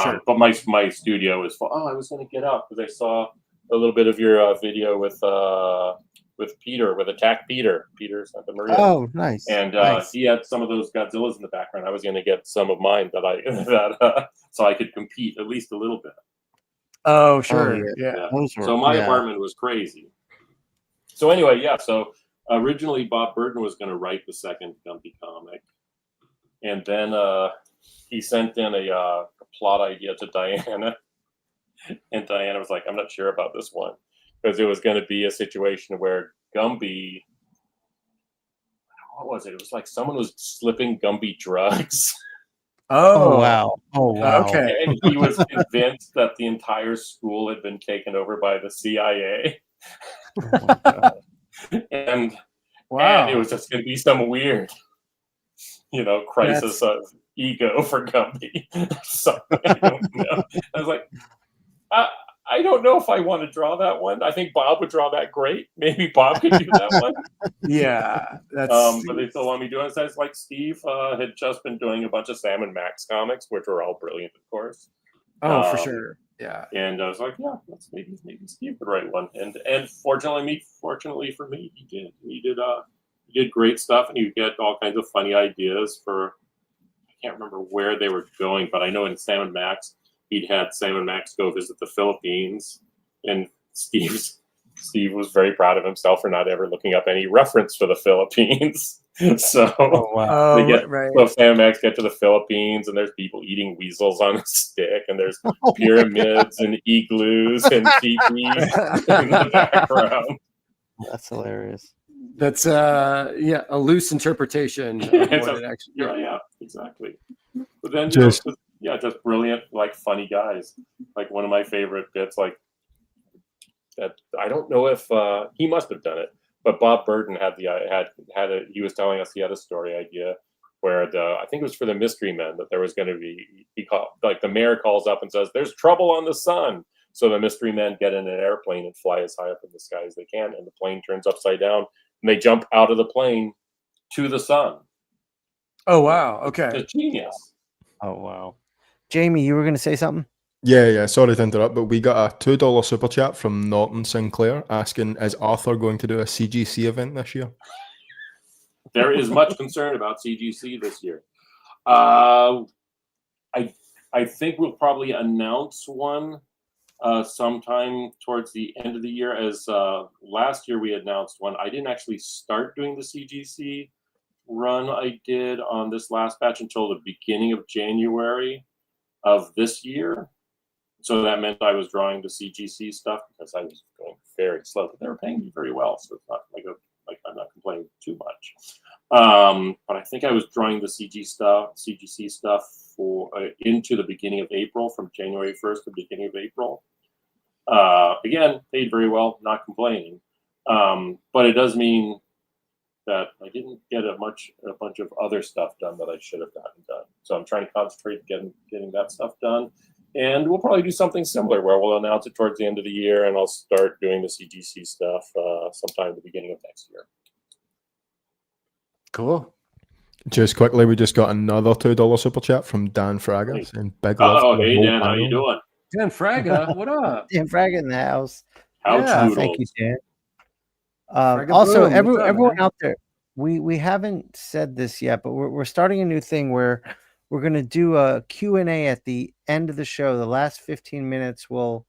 Sure. But my studio is full. Oh, I was going to get up because I saw a little bit of your video with Peter, with Attack Peter Santa Maria. Oh, nice. And he had some of those Godzillas in the background. I was going to get some of mine so I could compete at least a little bit. Oh, sure. Yeah. So my apartment was crazy. So anyway, so originally Bob Burton was going to write the second Gumby comic, and then he sent in a plot idea to Diana, and Diana was like, "I'm not sure about this one," because it was going to be a situation where Gumby, what was it? It was like someone was slipping Gumby drugs. Oh wow! Okay. And he was convinced that the entire school had been taken over by the CIA. Oh my God. And it was just going to be some weird, crisis of ego for Gumby. So I don't know. I was like, I don't know if I want to draw that one. I think Bob would draw that great. Maybe Bob could do that one. Yeah, that's. But they still want me doing it. So it's like Steve had just been doing a bunch of Sam and Max comics, which were all brilliant, of course. Oh, for sure. Yeah. And I was like, maybe Steve would write one. And fortunately for me, he did. He did great stuff, and you get all kinds of funny ideas for. I can't remember where they were going, but I know in Sam and Max, he'd had Sam and Max go visit the Philippines, and Steve was very proud of himself for not ever looking up any reference for the Philippines. So so Sam and Max get to the Philippines, and there's people eating weasels on a stick, and there's pyramids and igloos and teepees in the background. That's hilarious. That's a loose interpretation of what it actually. Yeah, exactly. But then Just just brilliant, like funny guys. Like one of my favorite bits, like that. I don't know if he must have done it, but Bob Burton he was telling us he had a story idea where I think it was for the Mystery Men that there was going to be the mayor calls up and says there's trouble on the sun. So the Mystery Men get in an airplane and fly as high up in the sky as they can, and the plane turns upside down, and they jump out of the plane to the sun. Oh wow! Okay, It's genius. Oh wow, Jamie, you were going to say something? yeah. Sorry to interrupt, but we got a $2 super chat from Norton Sinclair asking, "Is Arthur going to do a CGC event this year?" There is much concern about CGC this year. I think we'll probably announce one sometime towards the end of the year. As last year we announced one. I didn't actually start doing the CGC run I did on this last batch until the beginning of January of this year. So that meant I was drawing the CGC stuff because I was going very slow, but they were paying me very well. So it's not like I'm not complaining too much. But I think I was drawing the CGC stuff for into the beginning of April, from January 1st to the beginning of April. Again, paid very well, not complaining. But it does mean that I didn't get a bunch of other stuff done that I should have gotten done. So I'm trying to concentrate getting that stuff done. And we'll probably do something similar where we'll announce it towards the end of the year, and I'll start doing the CGC stuff sometime at the beginning of next year. cool. Just quickly, we just got another $2 super chat from Dan Fraga saying, "Big love." Oh, hey Dan, how you doing? Dan Fraga, what up? Dan Frag in the house. Couch Yeah, noodles. Thank you, Dan. Fragga Also, boom. What's up, everyone man? out there, we haven't said this yet, but we're starting a new thing where we're going to do a Q&A at the end of the show. The last 15 minutes we'll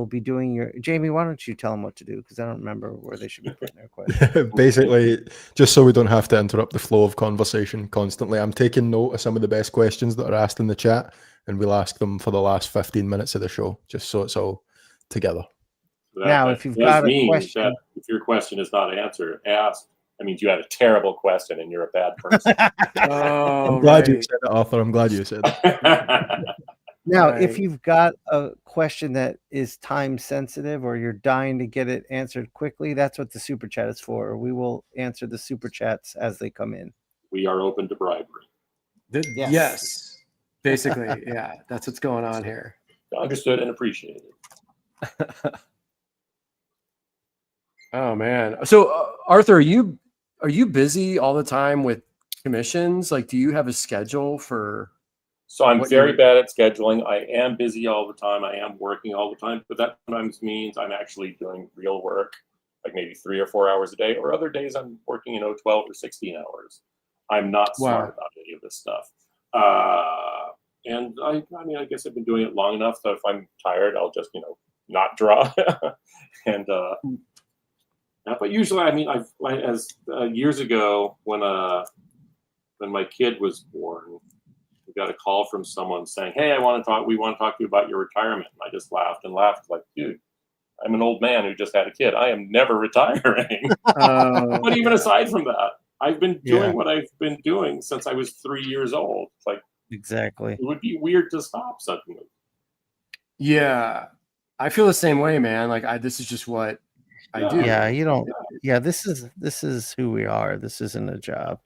be doing your Jamie, why don't you tell them what to do, because I don't remember where they should be putting their questions. Basically, just so we don't have to interrupt the flow of conversation constantly, I'm taking note of some of the best questions that are asked in the chat, and we'll ask them for the last 15 minutes of the show, just so it's all together. Now, if you've got a question, if your question is not asked, that means you had a terrible question and you're a bad person. Oh, I'm glad you right. said it, Arthur. I'm glad you said it. now, Right. if you've got a question that is time sensitive or you're dying to get it answered quickly, that's what the super chat is for. We will answer the super chats as they come in. We are open to bribery. Yes. Basically, yeah, that's what's going on here. Understood and appreciated. Oh man. So Arthur, are you busy all the time with commissions? Like, do you have a schedule for? So I'm very bad at scheduling. I am busy all the time. I am working all the time, but that sometimes means I'm actually doing real work, like maybe 3 or 4 hours a day, or other days I'm working, 12 or 16 hours. I'm not smart about any of this stuff. And I guess I've been doing it long enough that if I'm tired, I'll just, not draw. And, but usually, years ago when my kid was born, we got a call from someone saying, "Hey, we want to talk to you about your retirement." And I just laughed, like, dude, I'm an old man who just had a kid. I am never retiring. But even aside from that, I've been doing what I've been doing since I was 3 years old. It's like, exactly. It would be weird to stop suddenly. Yeah, I feel the same way, man. Like, this is just what I do. Yeah, you don't. Yeah, this is who we are. This isn't a job.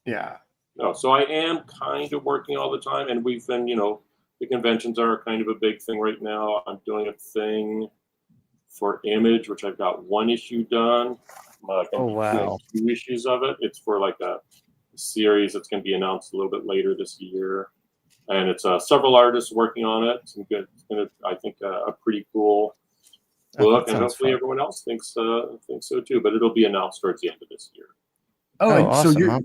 Yeah. No, so I am kind of working all the time, and we've been, the conventions are kind of a big thing right now. I'm doing a thing for Image, which I've got 1 issue done. Oh wow! 2 issues of it. It's for like a series that's going to be announced a little bit later this year, and it's several artists working on it. Some good, I think, a pretty cool book, and hopefully everyone else thinks so too. But it'll be announced towards the end of this year. Oh, awesome, so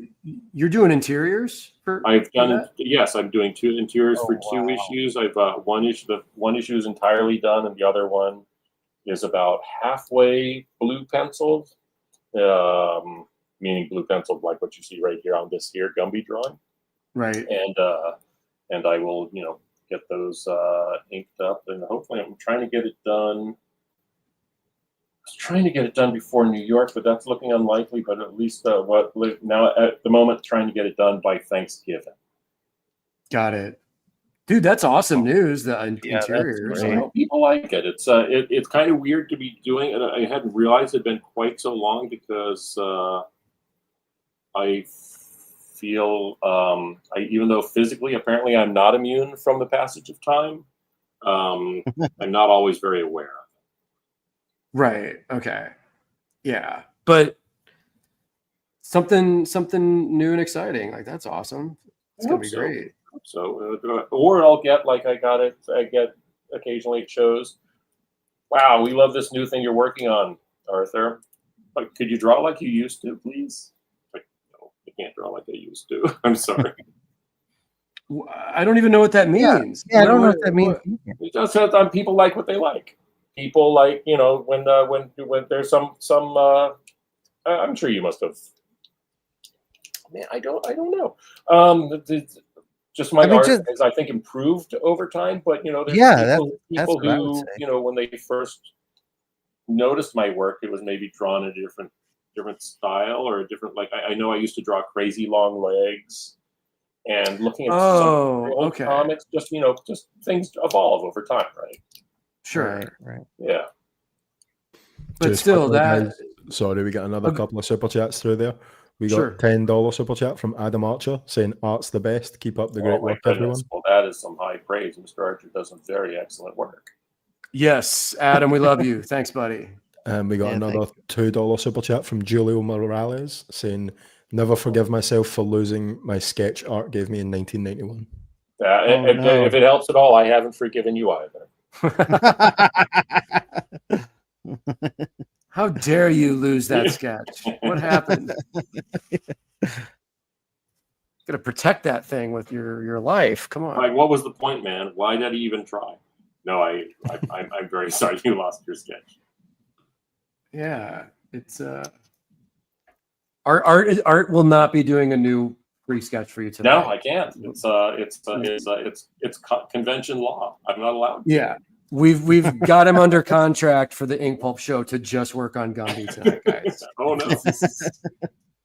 you're doing interiors for? I've done yes. I'm doing 2 interiors for 2 wow. issues. I've one issue. The 1 issue is entirely done, and the other one is about halfway blue penciled. Meaning blue penciled, like what you see right here on this here Gumby drawing. Right. And I will, get those inked up, and hopefully I'm trying to get it done. was trying to get it done before New York, but that's looking unlikely. But at least now at the moment, trying to get it done by Thanksgiving. Got it. Dude, that's awesome news. The interiors. great. People like it. It's kind of weird to be doing it. I hadn't realized it had been quite so long because I feel even though physically apparently I'm not immune from the passage of time, I'm not always very aware. Right. Okay. Yeah. But something new and exciting. Like, that's awesome. It's gonna be great. So, or I'll get like I get occasionally at shows. Wow, we love this new thing you're working on, Arthur. Like, could you draw like you used to, please? Like, no, I can't draw like I used to. I'm sorry. I don't even know what that means. Yeah, I don't know what that means. It just says people like what they like. People like, when there's some I'm sure you must have. Man, I don't know. Just my art has, I think, improved over time. But there's people who when they first noticed my work, it was maybe drawn in a different style or a different. Like I know I used to draw crazy long legs, and looking at some old comics, just things evolve over time, right? Sure, right. Yeah. But Just still, quickly, sorry, we got another couple of super chats through there. We got $10 super chat from Adam Archer saying art's the best. Keep up the great work, everyone. Well, that is some high praise. Mr. Archer does some very excellent work. Yes, Adam, we love you. Thanks, buddy. And we got another $2 super chat from Julio Morales saying, never forgive myself for losing my sketch art gave me in 1991. If it helps at all, I haven't forgiven you either. How dare you lose that sketch? What happened? Gotta protect that thing with your life. Come on. Like, what was the point, man? Why did he even try? No, I'm very sorry you lost your sketch. Yeah, it's Art will not be doing a new free sketch for you tonight. No, I can't. It's convention law. I'm not allowed. Yeah. We've got him under contract for the Inkpulp show to just work on Gumby tonight, guys. Oh no.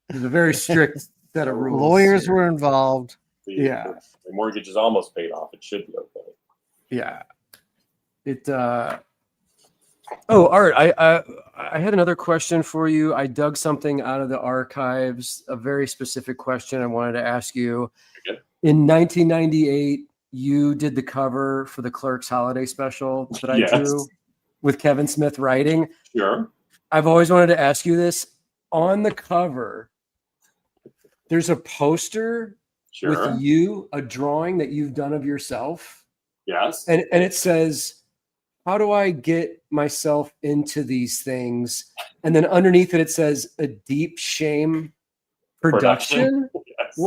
There's a very strict set of rules. Lawyers were involved. Yeah. The mortgage is almost paid off. It should be okay. Yeah. Art, I had another question for you. I dug something out of the archives, a very specific question I wanted to ask you. Okay. In 1998, you did the cover for the Clerks holiday special that I drew with Kevin Smith writing. Sure. I've always wanted to ask you this. On the cover, there's a poster with you, a drawing that you've done of yourself. Yes. And it says, how do I get myself into these things? And then underneath it says a deep shame production. Yes.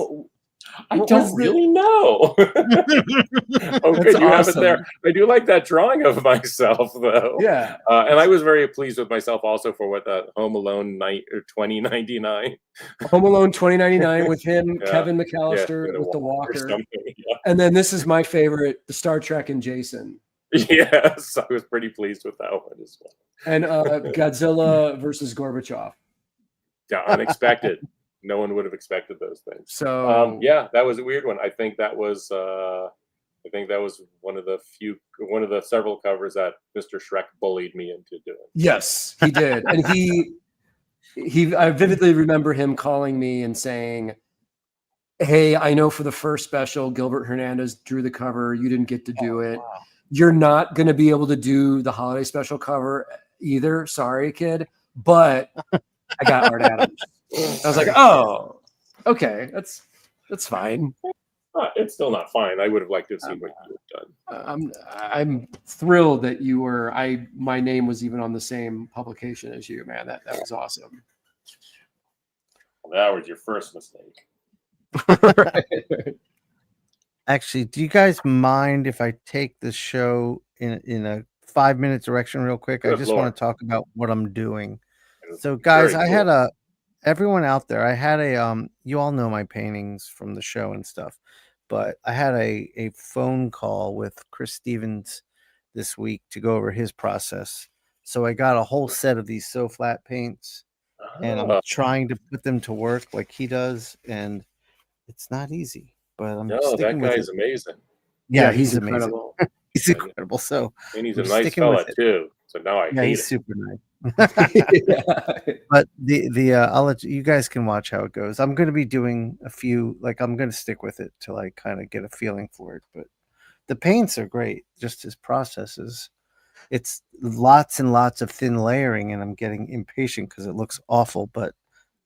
I don't really know. Okay, you have it there. I do like that drawing of myself, though. Yeah. And I was very pleased with myself also for what that Home Alone 2099. Home Alone 2099 with him, Kevin McAllister with the walker. Yeah. And then this is my favorite, the Star Trek and Jason. Yes, I was pretty pleased with that one as well. And Godzilla versus Gorbachev. Yeah, unexpected. No one would have expected those things. So that was a weird one. I think that was one of the several covers that Mr. Shrek bullied me into doing. Yes, he did. And I vividly remember him calling me and saying, hey, I know for the first special, Gilbert Hernandez drew the cover. You didn't get to do it. Wow. You're not going to be able to do the holiday special cover either. Sorry, kid. But I got Art Adams. I was like, oh, okay, that's fine. It's still not fine. I would have liked to have seen what you had done. I'm thrilled that you were. My name was even on the same publication as you, man. That was awesome. Well, that was your first mistake. Right. Actually, do you guys mind if I take the show in a 5-minute direction real quick? Good I just want to talk about what I'm doing. So, guys, everyone out there, I had you all know my paintings from the show and stuff, but I had a phone call with Chris Stevens this week to go over his process So I got a whole set of these So Flat paints, and I'm trying to put them to work like he does, and it's not easy, but I'm No, sticking that with guy's it. amazing. Yeah, he's he's amazing. incredible. He's incredible. So And he's I'm a nice sticking with fella it. too. So now I Yeah, hate he's it. super nice. Yeah. But I'll let you guys can watch how it goes. I'm going to be doing a few, like I'm going to stick with it till I kind of get a feeling for it. But the paints are great. Just his processes. It's lots and lots of thin layering, and I'm getting impatient because it looks awful. But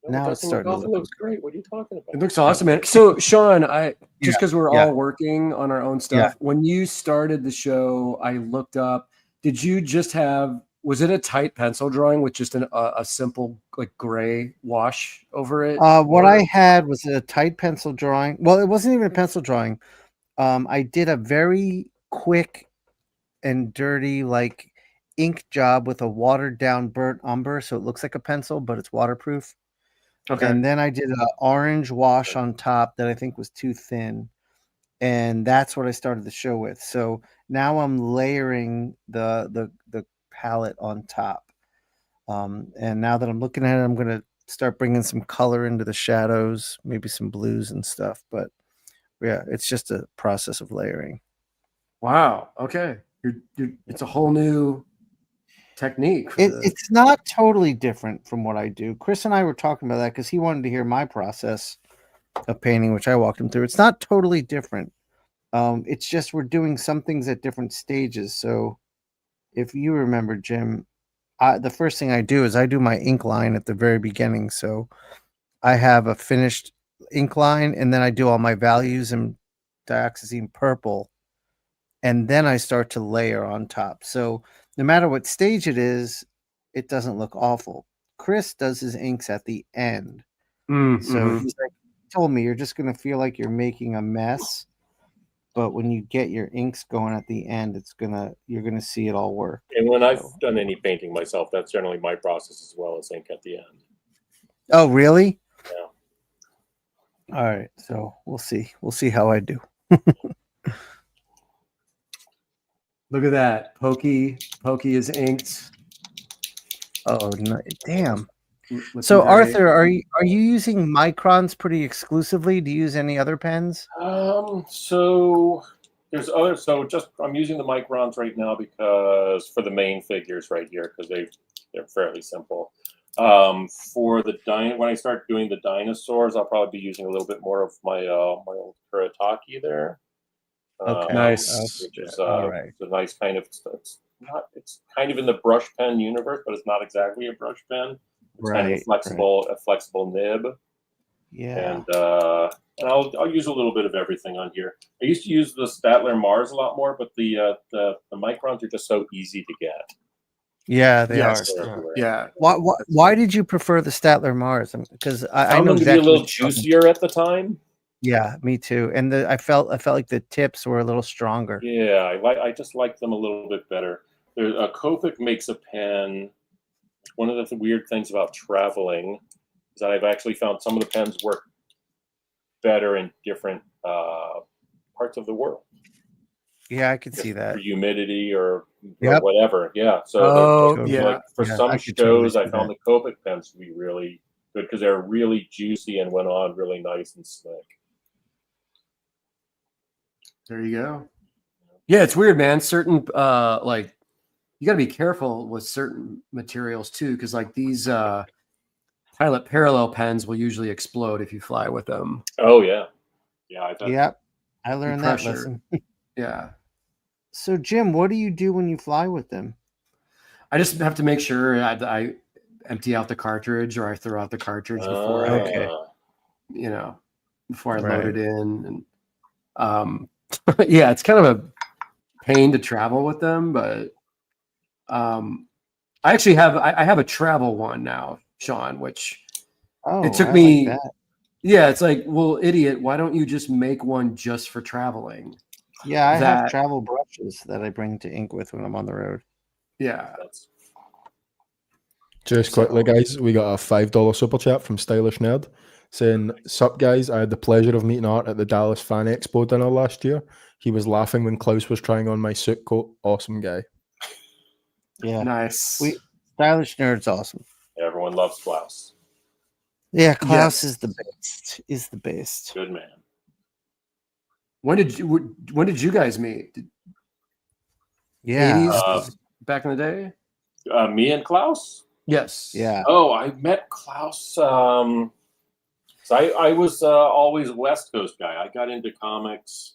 No, now it it's doesn't look starting to awful. look. It looks great. What are you talking about? It looks awesome, man. So, Shawn, Yeah, because we're yeah. all working on our own stuff, when you started the show, I looked up, did you just have, was it a tight pencil drawing with just a simple like gray wash over it? What I had was a tight pencil drawing. Well, it wasn't even a pencil drawing. I did a very quick and dirty like ink job with a watered down burnt umber, so it looks like a pencil, but it's waterproof. Okay. And then I did an orange wash on top that I think was too thin, and that's what I started the show with. So now I'm layering the palette on top. And now that I'm looking at it, I'm gonna start bringing some color into the shadows, maybe some blues and stuff. But yeah, it's just a process of layering. Wow. Okay. It's a whole new technique. It's not totally different from what I do. Chris and I were talking about that because he wanted to hear my process of painting, which I walked him through. It's not totally different. It's just we're doing some things at different stages. So if you remember, Jim, the first thing I do is I do my ink line at the very beginning. So I have a finished ink line, and then I do all my values in dioxazine purple, and then I start to layer on top. So no matter what stage it is, it doesn't look awful. Chris does his inks at the end. So he's like, told me, you're just going to feel like you're making a mess. But when you get your inks going at the end, you're gonna see it all work. And when I've done any painting myself, that's generally my process as well as ink at the end. Oh, really? Yeah. All right. So we'll see. We'll see how I do. Look at that. Pokey is inked. Oh no, damn. So Arthur, are you using microns pretty exclusively? Do you use any other pens? So there's other. So just I'm using the microns right now because for the main figures right here because they're fairly simple. For the when I start doing the dinosaurs, I'll probably be using a little bit more of my my old Kuretake there. Okay. Nice. Which is all right. a nice kind of. It's kind of in the brush pen universe, but it's not exactly a brush pen. It's kind of a flexible nib. Yeah. And I'll use a little bit of everything on here. I used to use the Statler Mars a lot more, but the microns are just so easy to get. Yeah, they are. Yeah. Why did you prefer the Statler Mars? Because I know them to be a little juicier at the time. Yeah, me too. And I felt like the tips were a little stronger. Yeah, I just like them a little bit better. Copic makes a pen. One of the weird things about traveling is that I've actually found some of the pens work better in different parts of the world. Yeah, I could see that. For humidity or whatever. Yeah. So like for some shows, I found the Copic pens to be really good because they're really juicy and went on really nice and slick. There you go. Yeah, it's weird, man. Certain like you got to be careful with certain materials too, because like these pilot parallel pens will usually explode if you fly with them. Oh yeah, I learned that lesson. Yeah. So Jim, what do you do when you fly with them? I just have to make sure I empty out the cartridge or I throw out the cartridge before before I load it in. And yeah, it's kind of a pain to travel with them, but I actually have a travel one now, Shawn, which it took me. Like yeah, it's like, well, idiot, why don't you just make one just for traveling? Yeah, I have travel brushes that I bring to ink with when I'm on the road. Yeah. Just quickly, guys, we got a $5 super chat from Stylish Nerd saying, "Sup, guys, I had the pleasure of meeting Art at the Dallas Fan Expo dinner last year. He was laughing when Klaus was trying on my suit coat. Awesome guy." Yeah. Nice. Stylish Nerd's awesome. Everyone loves Klaus. Yeah, Klaus Yes. is the best. Is the best. Good man. When did you guys meet? Yeah. 80s back in the day? Me and Klaus? Yes. Yeah. Oh, I met Klaus. So I was always a West Coast guy. I got into comics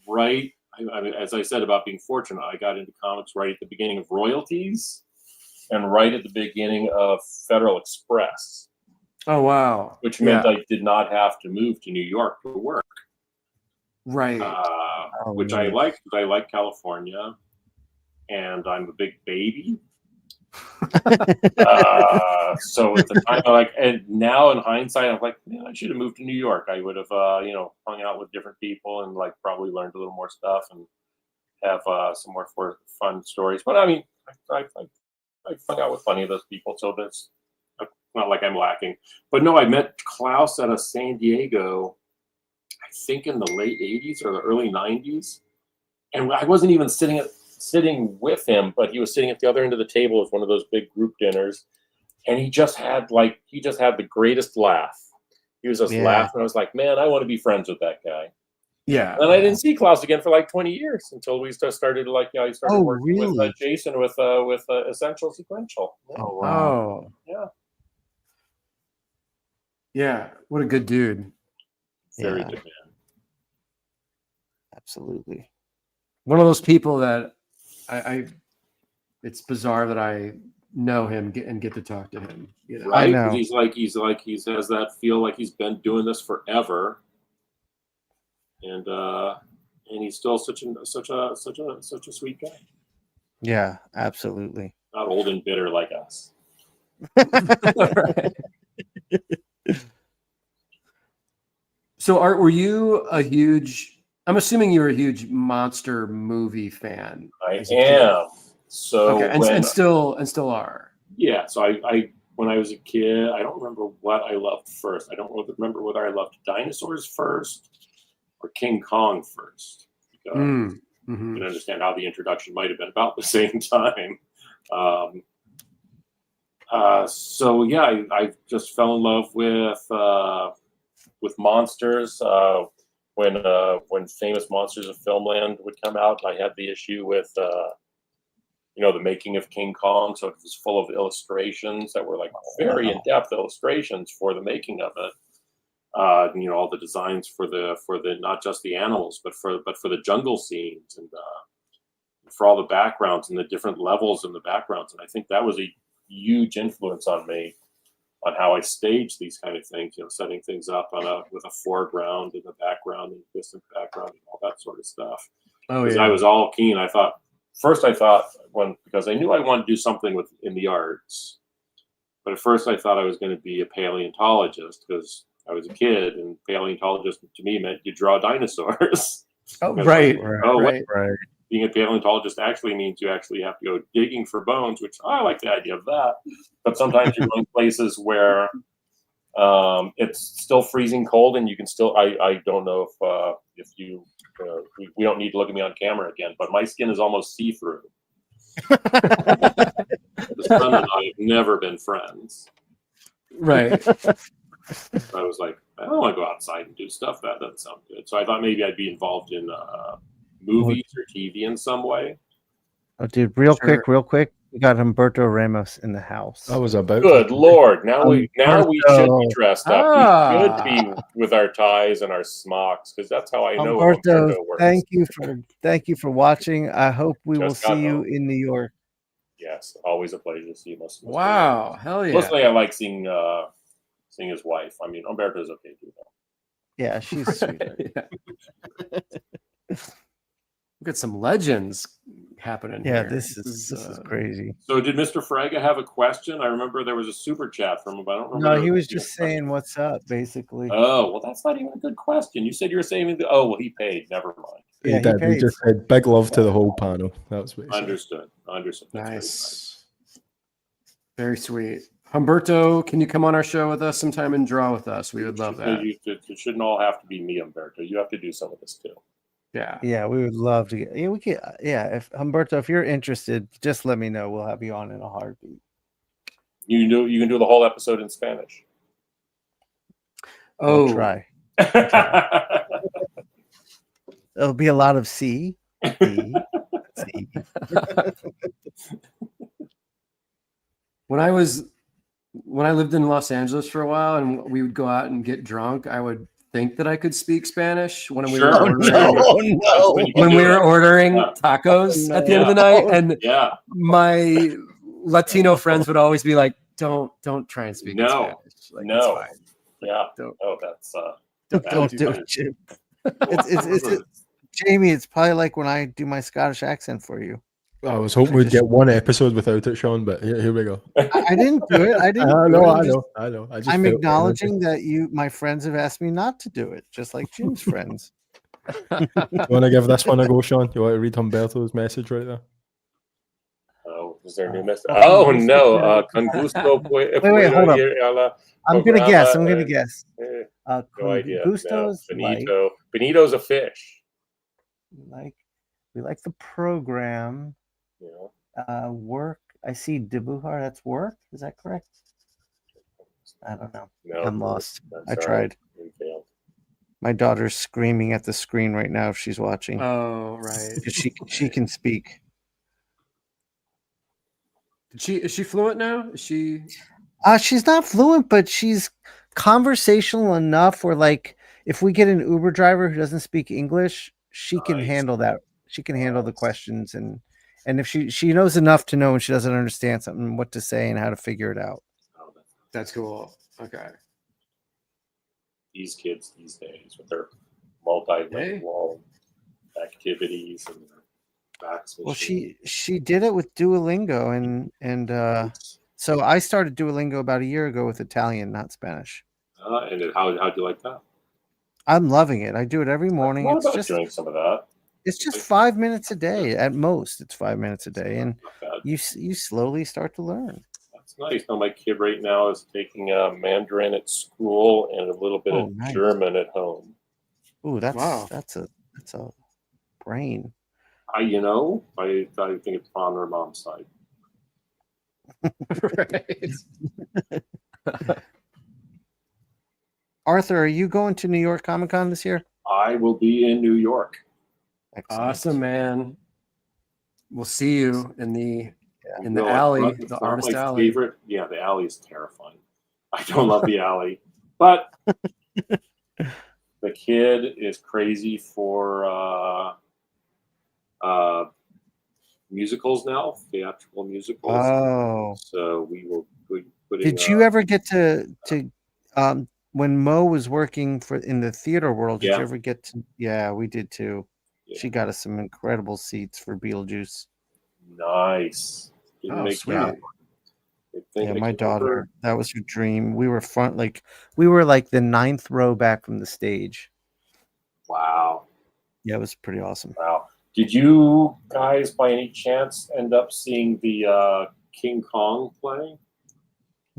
right. I mean, as I said about being fortunate, I got into comics right at the beginning of royalties and right at the beginning of Federal Express. Oh wow. Which meant I did not have to move to New York to work. Right. Which I liked because I like California, and I'm a big baby. So at the time, and now in hindsight, I'm like, man, I should have moved to New York. I would have, hung out with different people and probably learned a little more stuff and have some more fun stories. But I mean, I hung out with plenty of those people, so that's not like I'm lacking. But no, I met Klaus at a San Diego, I think in the late 80s or the early 90s. And I wasn't even sitting with him, but he was sitting at the other end of the table with one of those big group dinners. And he just had the greatest laugh. He was just laughing. I was like, man, I want to be friends with that guy. Yeah. And I didn't see Klaus again for 20 years until we started I started working with Jason with Essential Sequential. Yeah. Oh wow. Oh. Yeah. Yeah. What a good dude. Very good man. Absolutely. One of those people that I it's bizarre that I know him and get to talk to him. You know? Right? I know. He has that feel like he's been doing this forever. And he's still such a sweet guy. Yeah, absolutely. Not old and bitter like us. So, Art, were you a huge? I'm assuming you were a huge monster movie fan. I am. So okay, and still are. Yeah. So I when I was a kid, I don't remember what I loved first. I don't remember whether I loved dinosaurs first or King Kong first. Because you can understand how the introduction might have been about the same time. So yeah, I just fell in love with monsters. When Famous Monsters of Filmland would come out, I had the issue with the making of King Kong. So it was full of illustrations that were very in-depth illustrations for the making of it. All the designs for the not just the animals, but for the jungle scenes and for all the backgrounds and the different levels in the backgrounds. And I think that was a huge influence on me on how I stage these kind of things. Setting things up with a foreground and a background and distant background and all that sort of stuff. Oh yeah. I was all keen. Because I knew I wanted to do something in the arts. But at first I thought I was going to be a paleontologist because I was a kid, and paleontologist to me meant you draw dinosaurs. Oh, right. Being a paleontologist actually means you actually have to go digging for bones, which I like the idea of that. But sometimes you're going places where it's still freezing cold, and you can still. I don't know if you. We don't need to look at me on camera again, but my skin is almost see-through. The sun and I have never been friends. Right. I was like, I don't want to go outside and do stuff. That doesn't sound good. So I thought maybe I'd be involved in movies or TV in some way. Oh, dude, real quick. We got Humberto Ramos in the house. I was about. Good Lord! Now we should be dressed up. We should be with our ties and our smocks because that's how I know Humberto works. Thank you for watching. I hope we will see you in New York. Yes, always a pleasure to see you. Wow, hell yeah! Mostly, I like seeing his wife. I mean, Humberto's okay too, though. Yeah, she's sweet. We've got some legends happening here. Yeah, this is crazy. So did Mr. Fraga have a question? I remember there was a super chat from him, but I don't remember. No, he was just saying what's up, basically. Oh, well, that's not even a good question. You said you were saying, he paid. Never mind. Yeah, he did. He just said big love to the whole panel. That's what he said. Understood. Nice. Very sweet. Humberto, can you come on our show with us sometime and draw with us? We would love that. It shouldn't all have to be me, Humberto. You have to do some of this too. Yeah, we would love to get. Yeah, we could. Yeah, if Humberto, if you're interested, just let me know. We'll have you on in a heartbeat. You can do the whole episode in Spanish. We'll try. There'll be a lot of C, D, C. When I lived in Los Angeles for a while and we would go out and get drunk, I would think that I could speak Spanish when we were ordering tacos at the end of the night, and my Latino friends would always be like, "Don't try and speak in Spanish. Like, it's fine. Don't do it, Jim. It's Jamie. It's probably like when I do my Scottish accent for you. I was hoping we'd get one episode without it, Shawn, but here we go. I didn't do it. I didn't. I know. I'm acknowledging that my friends have asked me not to do it, just like Jim's friends. You want to give this one a go, Shawn? You want to read Humberto's message right there? Oh, is there a new message? Oh no! Con gusto. Wait, hold up. I'm gonna guess. No idea. Gusto's Benito. Benito's a fish. We like the program. Yeah. Work. I see Debuhar. That's work. Is that correct? I don't know. No, I'm lost. I tried. My daughter's screaming at the screen right now if she's watching. Oh, right. She can speak. Is she fluent now? Is she? She's not fluent, but she's conversational enough where, like, if we get an Uber driver who doesn't speak English, she can handle that. She can handle the questions, and if she knows enough to know when she doesn't understand something, what to say and how to figure it out. That's cool. Okay. These kids these days with their multilingual activities and fax machine. Well, she did it with Duolingo, and so I started Duolingo about a year ago with Italian, not Spanish. And how'd you like that? I'm loving it. I do it every morning. It's just doing some of that. It's just 5 minutes a day at most. It's 5 minutes a day, and you slowly start to learn. That's nice. Now my kid right now is taking Mandarin at school and a little bit of German at home. Ooh, that's a brain. I think it's on her mom's side. Right. Arthur, are you going to New York Comic Con this year? I will be in New York. Excellent. Awesome, man. We'll see you in the alley, the artist alley. The alley is terrifying. I don't love the alley, but the kid is crazy for musicals now, theatrical musicals. Oh, so we will be putting. Did you ever get to when Mo was working in the theater world? Did you ever get to? Yeah, we did too. Yeah. She got us some incredible seats for Beetlejuice. Nice. Sweet. Yeah, my daughter, that was her dream. We were we were like the 9th row back from the stage. Wow. Yeah, it was pretty awesome. Wow. Did you guys, by any chance, end up seeing the King Kong play?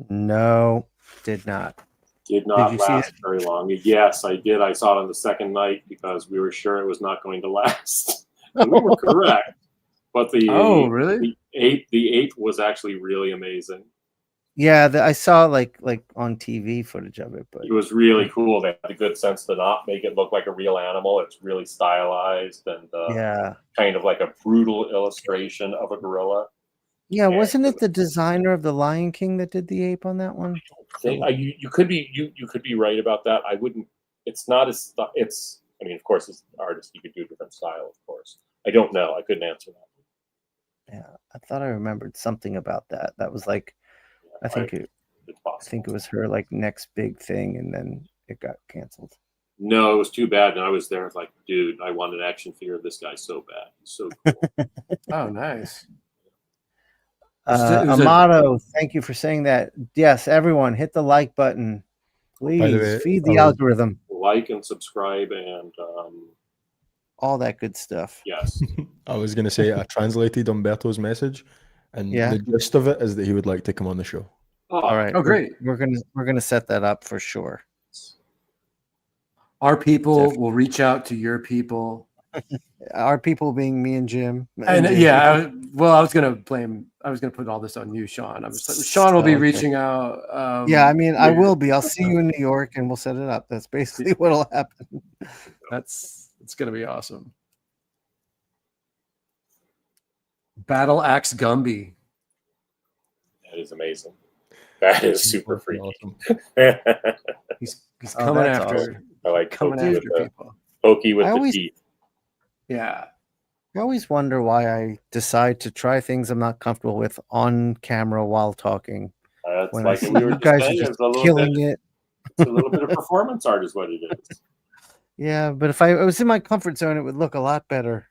No, did not. Did not last very long. Yes, I did. I saw it on the second night because we were sure it was not going to last. And we were correct. But really? The eighth was actually really amazing. Yeah, I saw like on TV footage of it, but it was really cool. They had the good sense to not make it look like a real animal. It's really stylized and kind of like a brutal illustration of a gorilla. Yeah, wasn't it the designer of the Lion King that did the ape on that one? You could be right about that. I wouldn't. It's not as. It's. I mean, of course, as an artist, you could do a different style. Of course, I don't know. I couldn't answer that. Yeah, I thought I remembered something about that. That was like, I think it was her like next big thing, and then it got canceled. No, it was too bad. And I was there like, dude, I want an action figure of this guy so bad. He's so cool. Oh, nice. Amato, thank you for saying that. Yes, everyone, hit the like button. Please feed the algorithm. Like and subscribe and all that good stuff. Yes. I was going to say I translated Umberto's message, and the gist of it is that he would like to come on the show. All right. Oh, great. We're gonna set that up for sure. Our people will reach out to your people Our people being me and Jim. And JD. yeah, I was gonna put all this on you, Shawn. I was like, Shawn will be Okay. reaching out. Yeah, I mean, I will be. I'll see you in New York, and we'll set it up. That's basically what'll happen. It's gonna be awesome. Battle Axe Gumby. That is amazing. That is super freaky. Awesome. He's Oh, coming that's after. awesome. I like Coming Pokey with after the, people. Pokey with I the always- teeth. Yeah. I always wonder why I decide to try things I'm not comfortable with on camera while talking. That's When like I see we were you just guys are saying, just it's a little killing bit, it. it's a little bit of performance art is what it is. Yeah, but if I was in my comfort zone, it would look a lot better.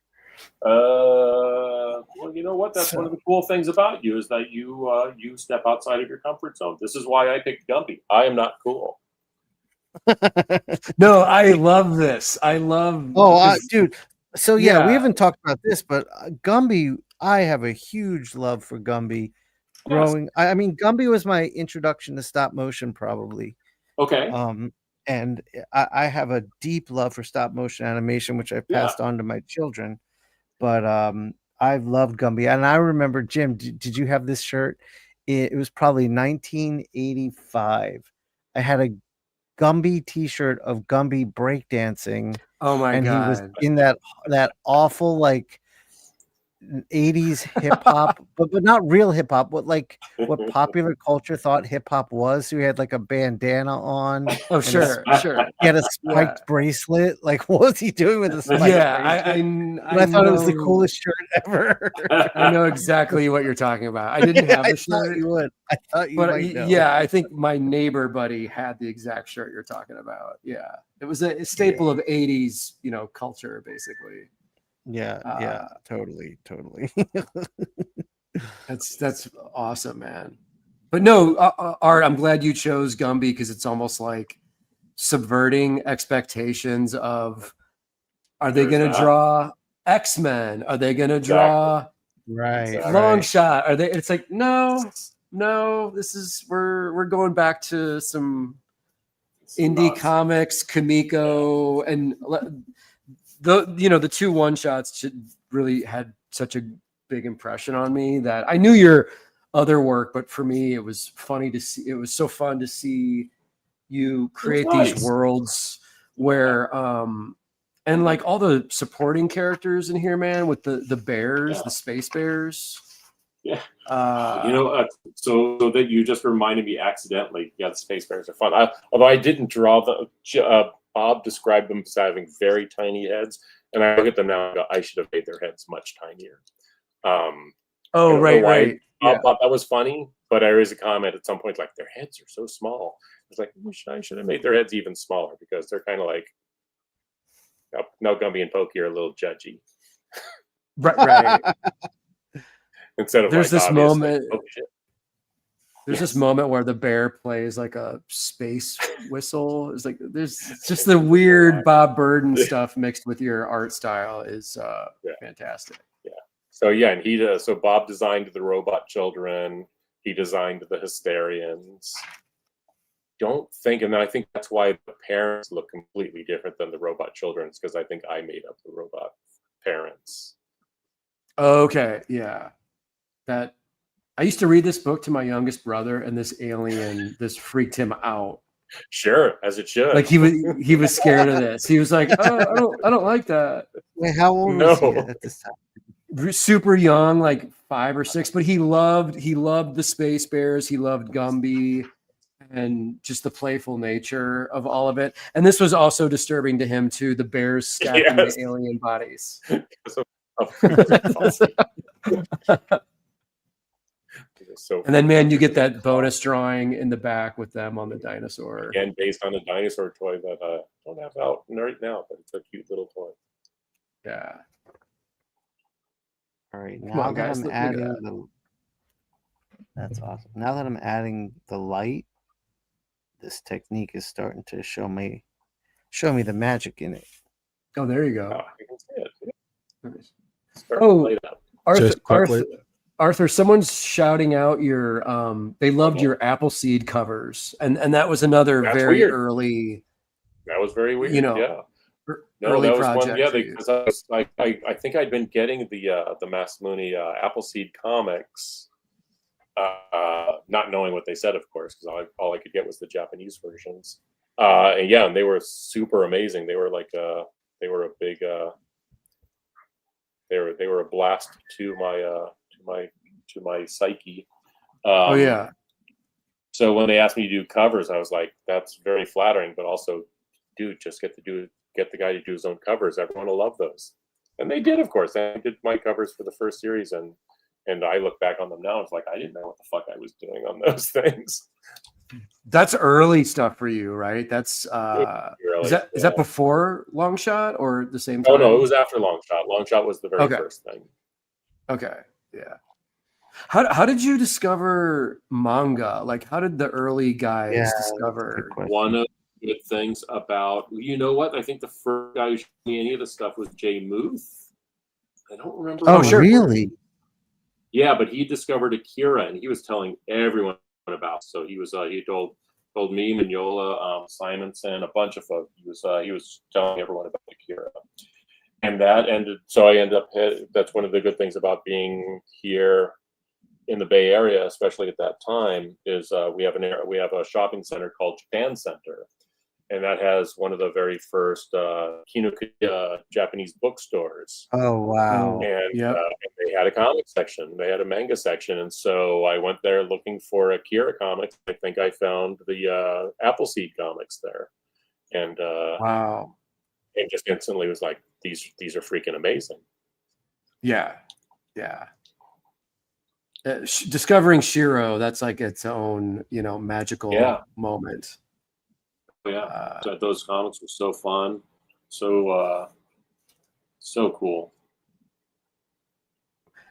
Well, you know what? That's one of the cool things about you is that you step outside of your comfort zone. This is why I picked Gumby. I am not cool. No, I love this. I love. Oh, dude. So yeah, we Yeah. haven't talked about this, but Gumby, I have a huge love for Gumby. Growing, I mean, Gumby was my introduction to stop motion, probably. Okay. And I have a deep love for stop motion animation, which I passed on to my children. But I've loved Gumby, and I remember, Jim, did you have this shirt? It was probably 1985. I had a Gumby T-shirt of Gumby breakdancing. Oh my and god! he was in that awful like 80s hip hop, but not real hip hop. What popular culture thought hip hop was. So he had like a bandana on. Oh sure. He had a spiked bracelet. Like, what was he doing with a spiked bracelet? I thought it was the coolest shirt ever. I know exactly what you're talking about. I didn't have the shirt. You would. I thought you but might know. Yeah, I think my neighbor buddy had the exact shirt you're talking about. Yeah, it was a staple of 80s, culture basically. Yeah, totally. That's awesome, man. But no, Art, I'm glad you chose Gumby because it's almost like subverting expectations of, are they going to draw X-Men? Are they going to draw Long Shot? Are they? It's like no. This is we're going back to some indie comics, Kamiko, and the two one shots really had such a big impression on me that I knew your other work, but for me it was funny to see. It was so fun to see you create these worlds where and like all the supporting characters in here, man, with the bears, the space bears. Yeah. So that you just reminded me accidentally. Yeah, the space bears are fun. Although I didn't draw the Bob described them as having very tiny heads, and I look at them now and go, I should have made their heads much tinier. Right. I thought that was funny, but there is a comment at some point like their heads are so small. It's like I should have made their heads even smaller because they're kind of like now Gumby and Pokey are a little judgy. Right. Instead of there's like, this moment. Like, oh, shit. There's this moment where the bear plays like a space whistle. It's like there's just the weird Bob Burden stuff mixed with your art style is fantastic. Yeah. So and so Bob designed the robot children. He designed the Hysterians. And I think that's why the parents look completely different than the robot children's because I think I made up the robot parents. Okay, yeah. That I used to read this book to my youngest brother, and this alien freaked him out. Sure, as it should. Like he was scared of this. He was like, "Oh, I don't like that." Wait, how old was he at this time? Super young, like 5 or 6, but he loved the Space Bears. He loved Gumby, and just the playful nature of all of it. And this was also disturbing to him too. The bears stacking the alien bodies. And then, man, you get that bonus drawing in the back with them on the dinosaur. Again, based on a dinosaur toy that I don't have out right now, but it's a cute little toy. Yeah. All right, now that I'm adding that's awesome. Now that I'm adding the light, this technique is starting to show me the magic in it. Oh, there you go. Oh, I can see it. Yeah. Oh, Arthur, someone's shouting out your they loved your Appleseed covers, and that was another very early. That was very weird. No, early that was one. project Yeah, for you? because I think I'd been getting the Masamune Appleseed comics, not knowing what they said, of course, because all I could get was the Japanese versions. And yeah, and they were super amazing. They were like they were a big they were a blast to my psyche. Oh yeah. So when they asked me to do covers, I was like, that's very flattering, but also, dude, just get the guy to do his own covers. Everyone will love those. And they did, of course. They did my covers for the first series, and I look back on them now, it's like I didn't know what the fuck I was doing on those things. That's early stuff for you, right? That's Really, is that before Long Shot or the same Oh time? no, it was after Long Shot. Long Shot was the very Okay. first thing. Okay. Yeah. How did you discover manga? Like, how did the early guys discover? One of the good things about, you know what? I think the first guy who showed me any of the stuff was Jay Muth. I don't remember. Oh, really? Yeah, but he discovered Akira, and he was telling everyone about. So he was he told me, Mignola, Simonson, a bunch of folks. He was telling everyone about Akira, and that ended. So I ended up. That's one of the good things about being here in the Bay Area, especially at that time, is we have a shopping center called Japan Center, and that has one of the very first Kinokuniya Japanese bookstores. Oh wow! And they had a comic section, they had a manga section, and so I went there looking for Akira comics. I think I found the Appleseed comics there, and wow, and just instantly was like, these are freaking amazing. Yeah. Discovering Shiro, that's like its own, magical moment. Yeah, so those comics were so fun, so cool.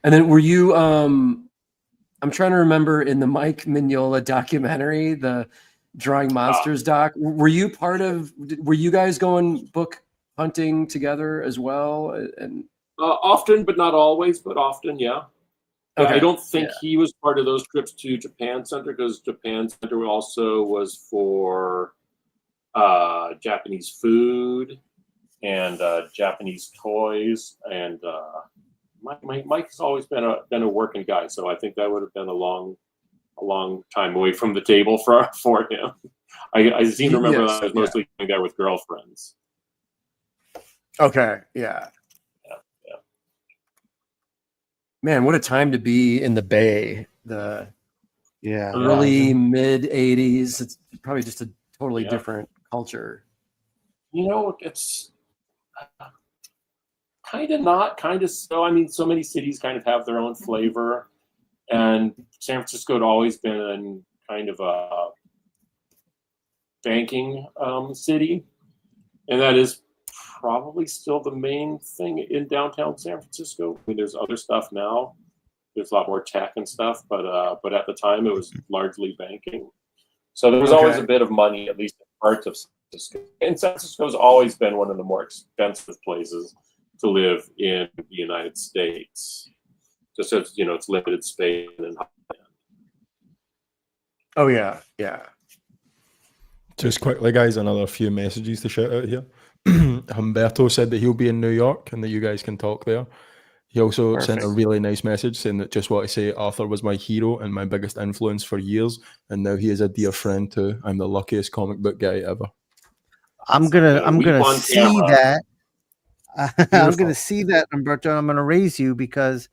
And then were you? I'm trying to remember in the Mike Mignola documentary, the Drawing Monsters doc. Were you part of? Were you guys going book hunting together as well? And often, but not always. But often, yeah. Okay. I don't think he was part of those trips to Japan Center, because Japan Center also was for Japanese food and Japanese toys, and Mike's always been a working guy, so I think that would have been a long time away from the table for him. I seem to remember that I was mostly going there with girlfriends. Okay, yeah. Man, what a time to be in the Bay. The early mid 80s. It's probably just a totally different culture. It's kind of not, kind of so. I mean, so many cities kind of have their own flavor, and San Francisco had always been kind of a banking city, and that is probably still the main thing in downtown San Francisco. I mean, there's other stuff now. There's a lot more tech and stuff, but at the time it was largely banking. So there was always a bit of money, at least in parts of San Francisco. And San Francisco's always been one of the more expensive places to live in the United States. Just as it's limited space and Oh yeah. Just quickly, guys, another few messages to shout out here. Humberto said that he'll be in New York and that you guys can talk there. He also sent a really nice message saying that just want to say Arthur was my hero and my biggest influence for years, and now he is a dear friend too. I'm the luckiest comic book guy ever. I'm gonna see that. I'm gonna see that, Humberto. I'm gonna raise you because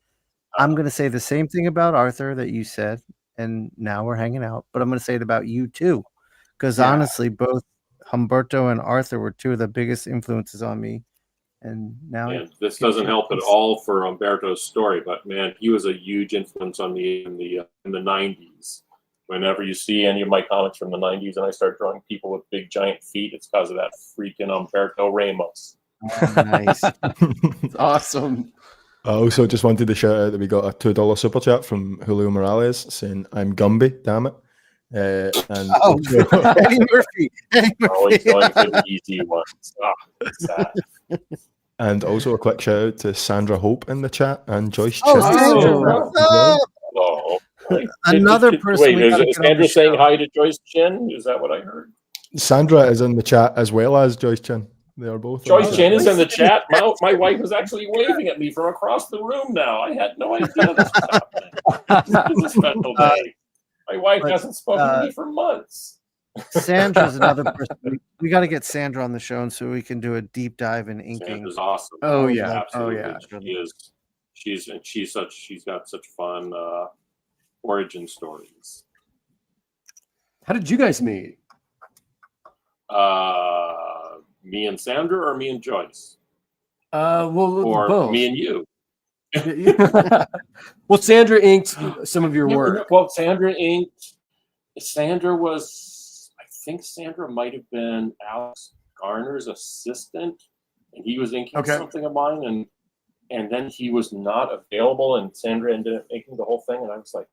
I'm gonna say the same thing about Arthur that you said, and now we're hanging out. But I'm gonna say it about you too, because honestly, both Humberto and Arthur were two of the biggest influences on me. And now this doesn't help at all for Humberto's story, but man, he was a huge influence on me in the 90s. Whenever you see any of my comics from the 90s and I start drawing people with big giant feet, it's because of that freaking Humberto Ramos. Nice. Awesome. I also just wanted to shout out that we got a $2 super chat from Julio Morales saying, I'm Gumby, damn it. And Eddie Murphy. Always going for the easy ones. Sad. And also a quick shout out to Sandra Hope in the chat and Joyce Oh, Chin. Sandra, another person. Wait, is Sandra saying hi to Joyce Chin? Is that what I heard? Sandra is in the chat as well as Joyce Chin. They are both. Joyce Chen is in the chat. My wife is actually waving at me from across the room now. I had no idea this was happening. It's a special day. My wife hasn't spoken to me for months. Sandra's another person. We got to get Sandra on the show so we can do a deep dive in inking. Sandra's awesome. Oh yeah, absolutely. Oh yeah. She is. She's got such fun origin stories. How did you guys meet? Me and Sandra, or me and Joyce? Well, or both. Me and you. Well, Sandra inked some of your work. Well, Sandra inked. Sandra was, I think Sandra might have been Alex Garner's assistant, and he was inking something of mine, and then he was not available, and Sandra ended up inking the whole thing, and I was like,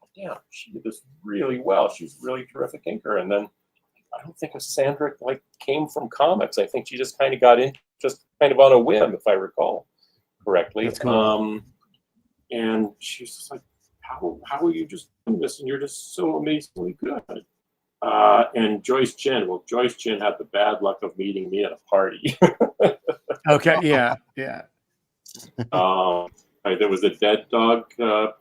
oh, damn, she did this really well. She's a really terrific inker. And then I don't think Sandra came from comics. I think she just kind of got in just kind of on a whim, if I recall correctly. That's cool. And she's just like, how are you just doing this? And you're just so amazingly good. And Joyce Chen. Well, Joyce Chen had the bad luck of meeting me at a party. Okay. Yeah. There was a Dead Dog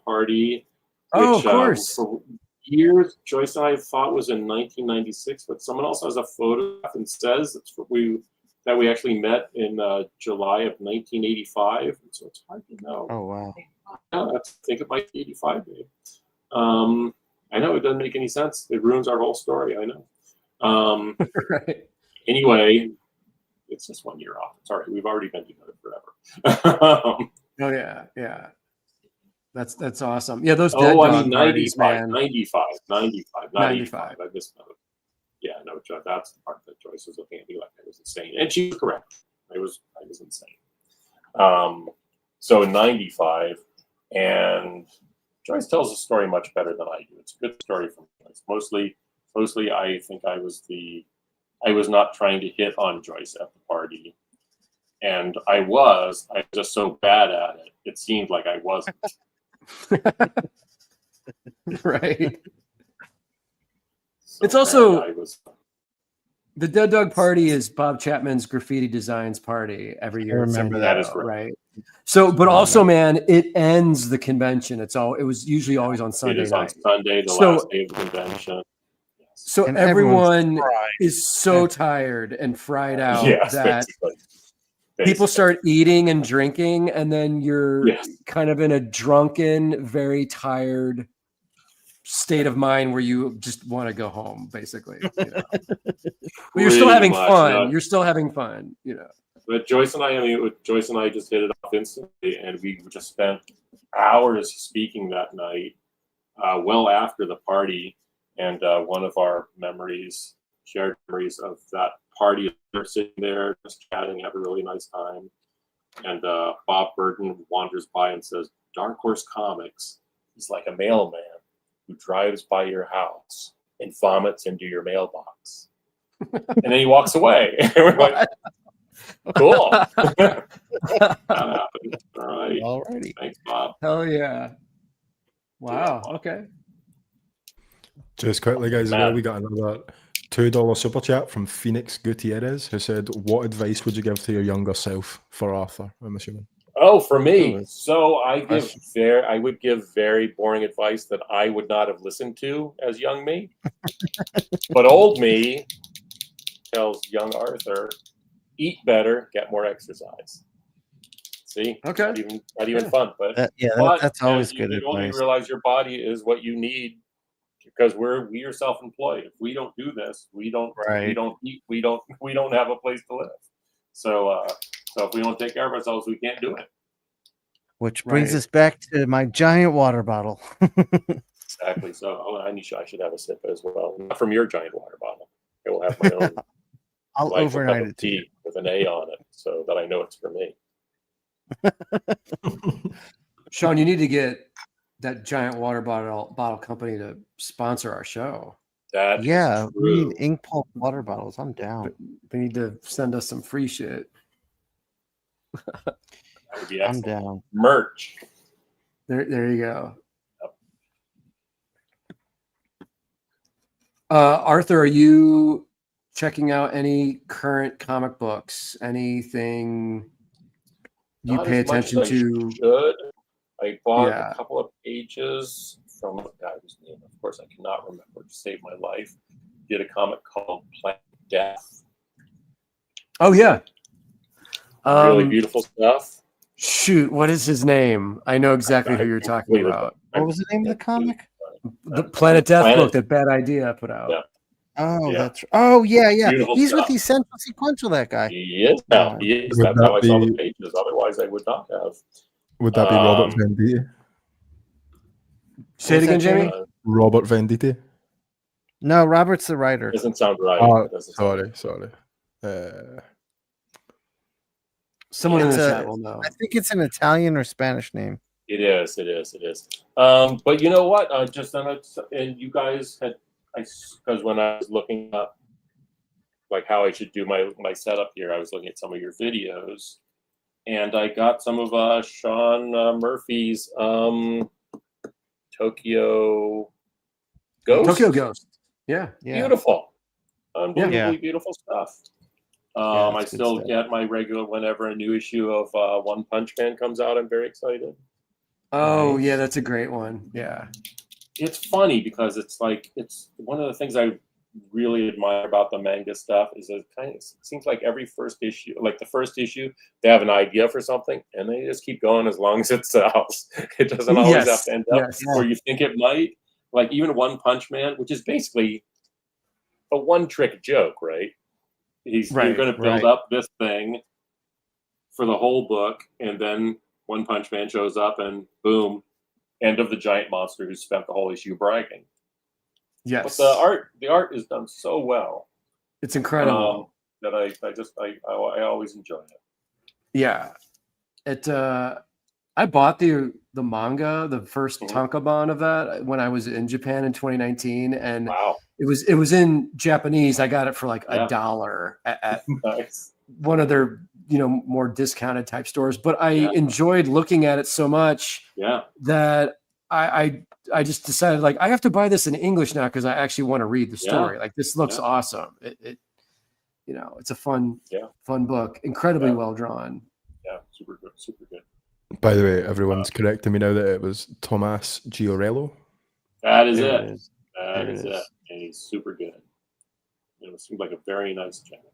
party. Oh, of course. For years, Joyce and I thought was in 1996, but someone else has a photograph and says that we actually met in July of 1985. And so it's hard to know. Oh wow! Yeah, I think it might be 85, maybe. I know it doesn't make any sense. It ruins our whole story. I know. Right. Anyway, it's just 1 year off. It's all right. We've already been together forever. Oh yeah. That's awesome. Yeah, those. Oh, I mean, 95, parties, man. 95, not 95. 85. I missed that. Yeah, no, that's the part that Joyce was looking at me like I was insane, and she was correct. I was insane. So in 95, and Joyce tells the story much better than I do. It's a good story from Joyce. Mostly, I think I was not trying to hit on Joyce at the party, and I was just so bad at it. It seemed like I wasn't. Right. So it's also I was. The Dead Dog party is Bob Chapman's graffiti designs party every year. I remember that. That is correct. Right. So, but also, man, it ends the convention. It was usually always on Sunday It is night. on Sunday, the last day of the convention. Yes. So And everyone everyone's is so tired and fried out Yes, that basically. people start eating and drinking, and then you're kind of in a drunken, very tired state of mind where you just want to go home, basically. But you're still having fun. You're still having fun, But Joyce and I just hit it off instantly, and we just spent hours speaking that night, well after the party. And one of our shared memories of that party, we're sitting there just chatting, have a really nice time. And Bob Burton wanders by and says, "Dark Horse Comics is like a mailman who drives by your house and vomits into your mailbox." And then he walks away. And we're like, cool. That happened. All right. Alrighty. Thanks, Bob. Hell yeah. Wow. Okay. Just quickly, guys, we got another $2 super chat from Phoenix Gutierrez, who said, "What advice would you give to your younger self for Arthur?" I'm assuming. Oh, for me. So I would give very boring advice that I would not have listened to as young me. But old me tells young Arthur, eat better, get more exercise. See? Okay. Not even fun, but that's always good advice. You only advice. realize your body is what you need, because we are self-employed. If we don't do this, we don't eat, we don't have a place to live. So if we don't take care of ourselves, we can't do it. Which brings us back to my giant water bottle. Exactly. So I should have a sip as well. Not from your giant water bottle. I will have my own. I'll overnight it to tea you. with an A on it, so that I know it's for me. Shawn, you need to get that giant water bottle company to sponsor our show. That we need Inkpulp water bottles. I'm down. They need to send us some free shit. That would be excellent. I'm down. Merch. There you go. Arthur, are you checking out any current comic books? Anything you Not pay as much attention as I to? should. I bought a Yeah. couple of pages from a guy whose name, of course, I cannot remember to save my life. He did a comic called Planet Death. Oh yeah. Really beautiful stuff. Shoot, what is his name? I know exactly who you're talking about. What was the name of the comic? The Planet Death Planet. book that Bad Idea put out. Yeah. Oh, Yeah. that's. Oh, yeah. Beautiful He's with stuff. Essential Sequential. That guy. He is now. He is. Would That's that how I saw the be- pages. Otherwise, I would not have. Would that be Robert Venditti? Say it again, Jamie. Robert Venditti? No, Robert's the writer. Doesn't sound right. Oh, Doesn't sound sorry. Someone in It's the a- chat will know. I think it's an Italian or Spanish name. It is. But you know what? And you guys had, because when I was looking up like how I should do my setup here, I was looking at some of your videos, and I got some of Shawn Murphy's Tokyo Ghost. Tokyo Ghost. Yeah. Beautiful, unbelievably Yeah. beautiful stuff. Yeah, I it's good still stuff. get my regular whenever a new issue of One Punch Man comes out. I'm very excited. Oh Nice. yeah, that's a great one. Yeah. It's funny because it's one of the things I really admire about the manga stuff is it seems like every first issue, like the first issue, they have an idea for something and they just keep going as long as it sells. It doesn't always have to end up where you think it might. Like even One Punch Man, which is basically a one-trick joke, right? You're going to build up this thing for the whole book, and then One Punch Man shows up, and boom, end of the giant monster who spent the whole issue bragging. Yes. But the art is done so well. It's incredible. That I always enjoy it. Yeah. I bought the manga, the first tankobon of that when I was in Japan in 2019, and wow. It was in Japanese. I got it for like $1 at nice. one of their more discounted type stores. But I enjoyed looking at it so much that I just decided like I have to buy this in English now because I actually want to read the story. Like this looks awesome. It's a fun book, incredibly well drawn. Yeah, super good, super good. By the way, everyone's correcting me now that it was Tomas Giorello. That is it. That is it. And he's super good. It seems like a very nice channel.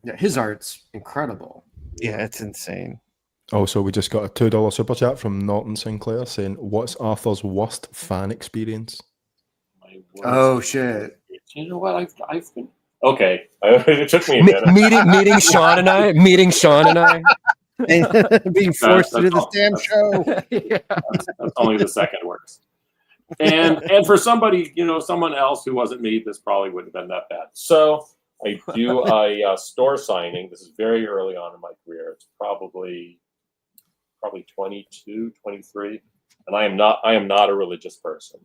Yeah, his art's incredible. Yeah, it's insane. Also, we just got a $2 super chat from Norton Sinclair saying, "What's Arthur's worst fan experience?" Oh shit! You know what? I've been okay. It took me a minute. Meeting Shawn and I. Being forced to do this damn show. That's only the second works. And for somebody, someone else who wasn't me, this probably wouldn't have been that bad. So I do a store signing. This is very early on in my career. It's probably 22, 23. And I am not a religious person.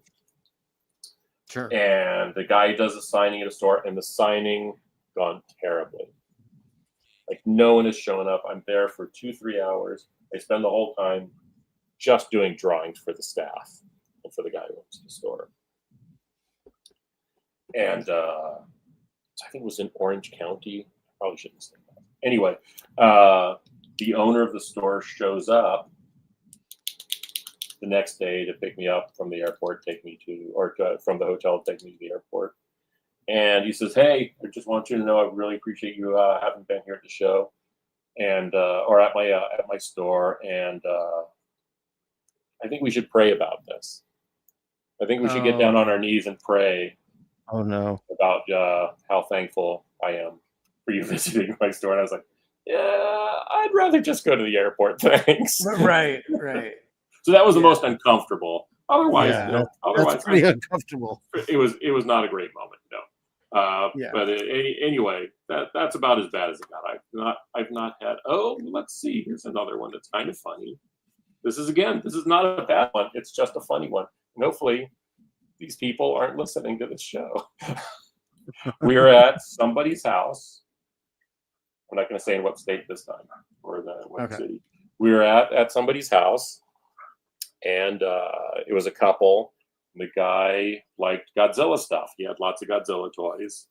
Sure. And the guy does a signing at a store, and the signing gone terribly. Like no one is showing up. I'm there for 2-3 hours. I spend the whole time just doing drawings for the staff and for the guy who owns the store. And I think it was in Orange County. I probably shouldn't say that. Anyway, the owner of the store shows up the next day to pick me up from the airport, from the hotel, take me to the airport. And he says, "Hey, I just want you to know I really appreciate you having been here at the show, and or at my store, and I think we should pray about this. I think we should get down on our knees and pray." Oh no! About how thankful I am for you visiting my store, and I was like, "Yeah, I'd rather just go to the airport, thanks." Right. So that was the most uncomfortable. Otherwise, that's pretty uncomfortable. It was not a great moment, no. But anyway, that's about as bad as it got. I've not had. Oh, let's see. Here's another one that's kind of funny. This is not a bad one. It's just a funny one. And hopefully, these people aren't listening to this show. We are at somebody's house. I'm not going to say in what state this time or what city. We were at somebody's house, and it was a couple. The guy liked Godzilla stuff. He had lots of Godzilla toys.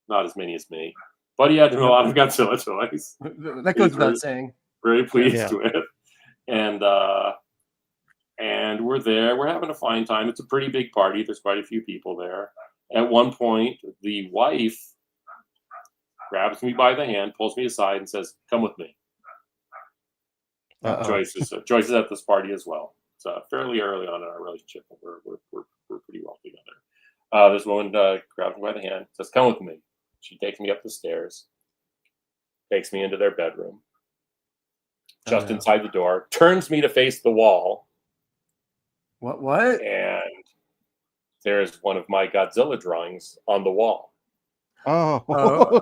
not as many as me, but he had a lot of Godzilla toys. That goes without saying. Very pleased with, and we're there. We're having a fine time. It's a pretty big party. There's quite a few people there. At one point, the wife grabs me by the hand, pulls me aside, and says, "Come with me." Joyce is at this party as well. It's fairly early on in our relationship. We're pretty well together. This woman grabs me by the hand, says, "Come with me." She takes me up the stairs, takes me into their bedroom. Just inside the door, turns me to face the wall. What? And there's one of my Godzilla drawings on the wall. Oh,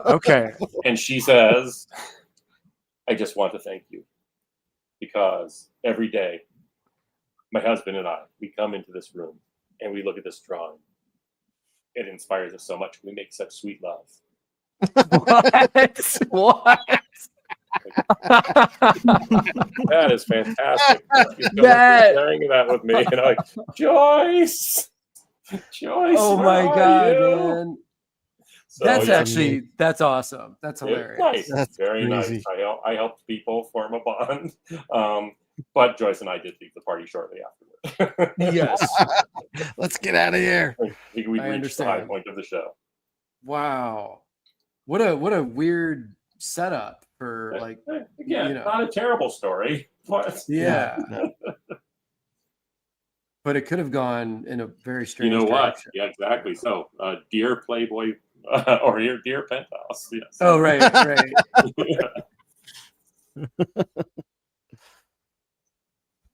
okay. And she says, "I just want to thank you because every day, my husband and I, we come into this room and we look at this drawing. It inspires us so much. We make such sweet love." What? That is fantastic. She's sharing that with me, and I'm like, Joyce. Oh my God, man. So, that's awesome. That's hilarious. Nice. That's very crazy. nice. I helped people form a bond. But Joyce and I did leave the party shortly afterward. Yes. Let's get out of here. I think we reached the high point of the show. Wow. What a weird setup for again, not a terrible story, but yeah. But it could have gone in a very strange What? direction. Yeah, exactly. So, dear Playboy or dear Penthouse. Yes. Oh, right.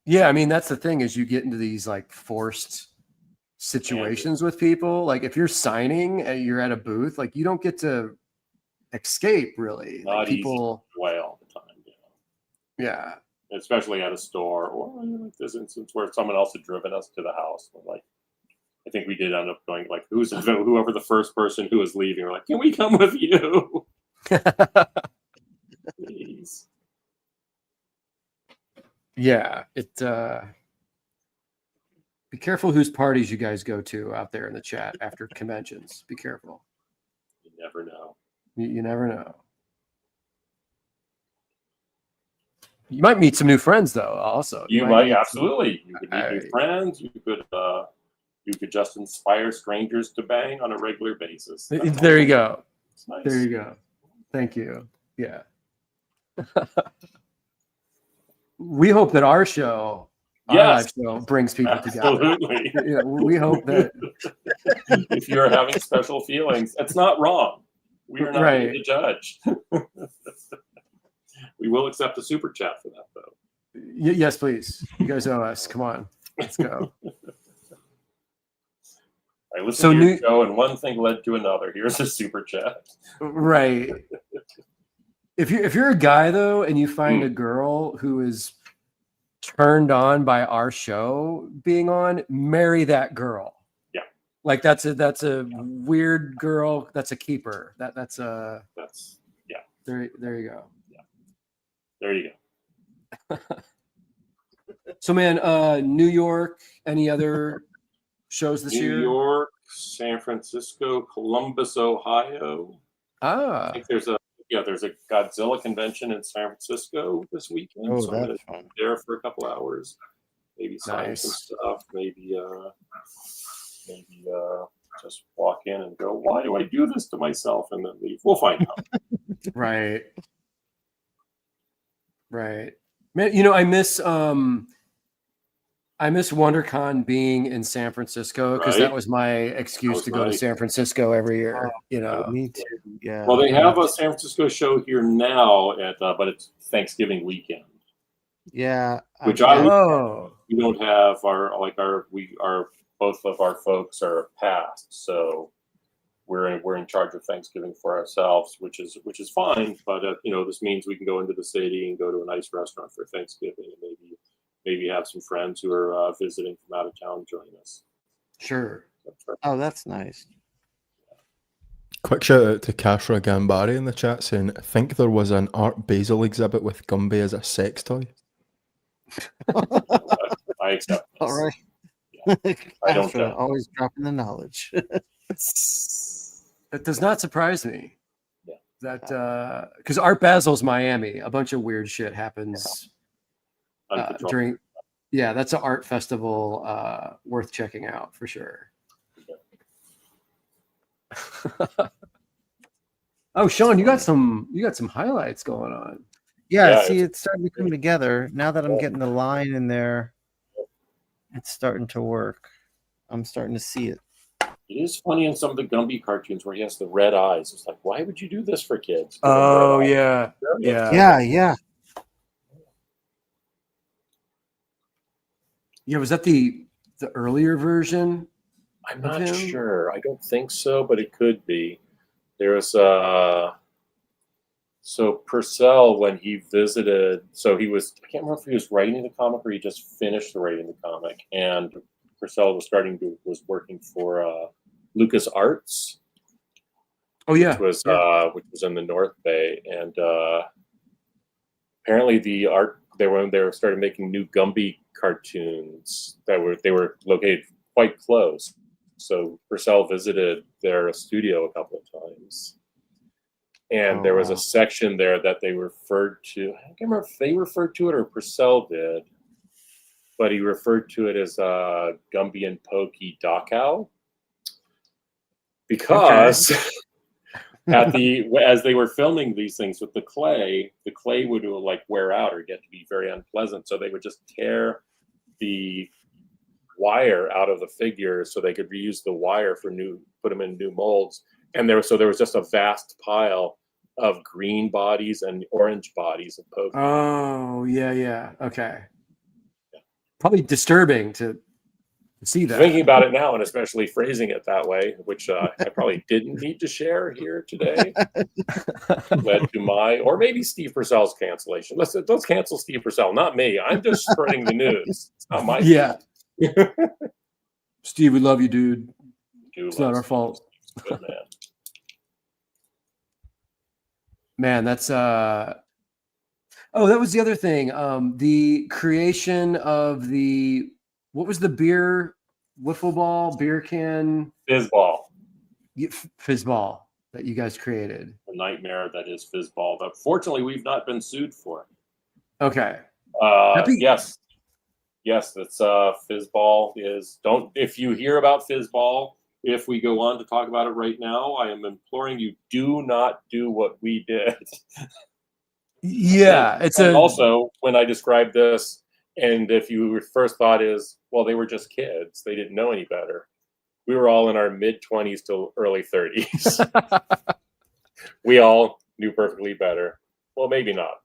Yeah, I mean, that's the thing is you get into these like forced situations with people. Like if you're signing and you're at a booth, like you don't get to escape really. Not people easy way all the time. Yeah. Especially at a store or like this instance where someone else had driven us to the house. Like I think we did end up going like whoever the first person who was leaving, we're like, "Can we come with you?" Please. Yeah, be careful whose parties you guys go to out there in the chat after conventions. Be careful. You never know. You never know. You might meet some new friends though. Also, you might absolutely. You could meet new friends. You could just inspire strangers to bang on a regular basis. There you go. Nice. There you go. Thank you. Yeah. We hope that our show, our live show, brings people together. Yeah, we hope that if you're having special feelings, it's not wrong. We are not here to judge. We will accept a super chat for that, though. Yes, please. You guys owe us. Come on, let's go. I listened to your show, and one thing led to another. Here's a super chat. Right. If you're a guy though, and you find a girl who is turned on by our show being on, marry that girl. Yeah. Like that's a weird girl. That's a keeper. That's yeah. There you go. Yeah. There you go. So man, New York, any other shows this year? New York, San Francisco, Columbus, Ohio. I think there's a Godzilla convention in San Francisco this weekend. Oh, so I'm that's fun. there for a couple hours. Maybe sign some stuff. Maybe just walk in and go, "Why do I do this to myself?" and then leave. We'll find out. Right. Man, I miss WonderCon being in San Francisco because that was my excuse to go to San Francisco every year. Me too. Yeah. Well, they have a San Francisco show here now but it's Thanksgiving weekend. Yeah. Which we don't have both of our folks are past, so we're in charge of Thanksgiving for ourselves, which is fine. But this means we can go into the city and go to a nice restaurant for Thanksgiving, and maybe have some friends who are visiting from out of town join us. Sure. Oh, that's nice. Quick shout out to Kashra Gambari in the chat saying, "I think there was an Art Basel exhibit with Gumby as a sex toy." I accept this. All right. Yeah. I don't know. Always dropping the knowledge. That does not surprise me. Yeah. That because Art Basel's Miami, a bunch of weird shit happens during. Yeah, that's an art festival worth checking out for sure. Oh, Shawn, you got some highlights going on. Yeah, see, it's starting to come together. Now that I'm getting the line in there, it's starting to work. I'm starting to see it. It is funny in some of the Gumby cartoons where he has the red eyes. It's like, why would you do this for kids? Oh, yeah. Yeah. Yeah. Yeah, was that the earlier version? I'm not sure. I don't think so, but it could be. There was so Purcell, when he visited, so he was, I can't remember if he was writing the comic or he just finished writing the comic, and Purcell was working for Lucas Arts. Oh yeah, which was in the North Bay, and apparently they started making new Gumby cartoons they were located quite close. So Purcell visited their studio a couple of times, and there was a section there that they referred to. I can't remember if they referred to it or Purcell did, but he referred to it as Gumby and Pokey Dachau, because as they were filming these things with the clay would like wear out or get to be very unpleasant. So they would just tear the wire out of the figures so they could reuse the wire put them in new molds. And there was just a vast pile of green bodies and orange bodies of Pokey. Oh yeah. Okay. Yeah. Probably disturbing to see that. Thinking about it now, and especially phrasing it that way, which I probably didn't need to share here today, led to or maybe Steve Purcell's cancellation. Let's cancel Steve Purcell, not me. I'm just spreading the news. It's not my fault. Steve, we love you, dude. It's not our fault. Good man. Man, that's that was the other thing. The creation of what was the beer wiffle ball, beer can? Fizzball. Fizzball that you guys created. The nightmare that is Fizzball. But fortunately, we've not been sued for it. Okay. Yes, that's Fizzball is. If you hear about Fizzball, if we go on to talk about it right now, I am imploring you, do not do what we did. Yeah, also when I described this, and if your first thought is, well, they were just kids, they didn't know any better. We were all in our mid-20s to early 30s. We all knew perfectly better. Well, maybe not.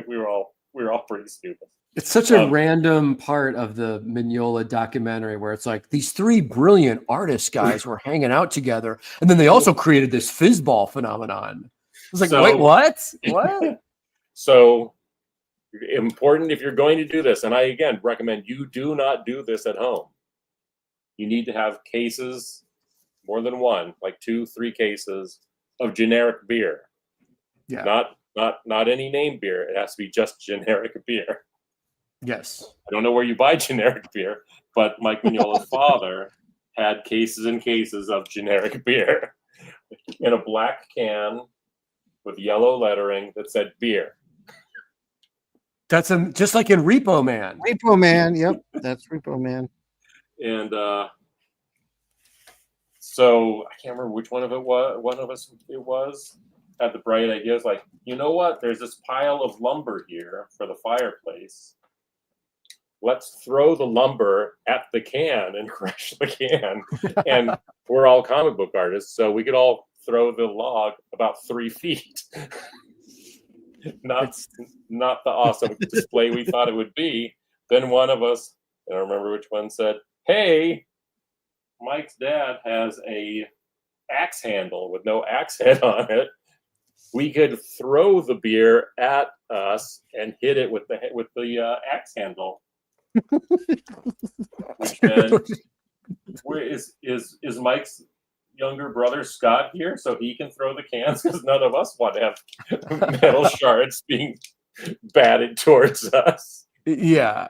We were all pretty stupid. It's such a random part of the Mignola documentary where it's like these three brilliant artist guys were hanging out together, and then they also created this Fizzball phenomenon. I was like, wait, what? What? So important if you're going to do this, and I again recommend you do not do this at home. You need to have cases, more than one, like 2-3 cases of generic beer. Yeah. Not any name beer. It has to be just generic beer. Yes. I don't know where you buy generic beer, but Mike Mignola's father had cases and cases of generic beer in a black can with yellow lettering that said beer. That's just like in Repo Man. Repo Man, yep, that's Repo Man. And so I can't remember which one of us it was. Had the bright idea. It's like, you know what? There's this pile of lumber here for the fireplace. Let's throw the lumber at the can and crush the can. And we're all comic book artists, so we could all throw the log about 3 feet. Not the awesome display we thought it would be. Then one of us, I don't remember which one, said, "Hey, Mike's dad has a axe handle with no axe head on it. We could throw the beer at us and hit it with the axe handle." And where is Mike's younger brother Scott here so he can throw the cans, because none of us want to have metal shards being batted towards us. Yeah,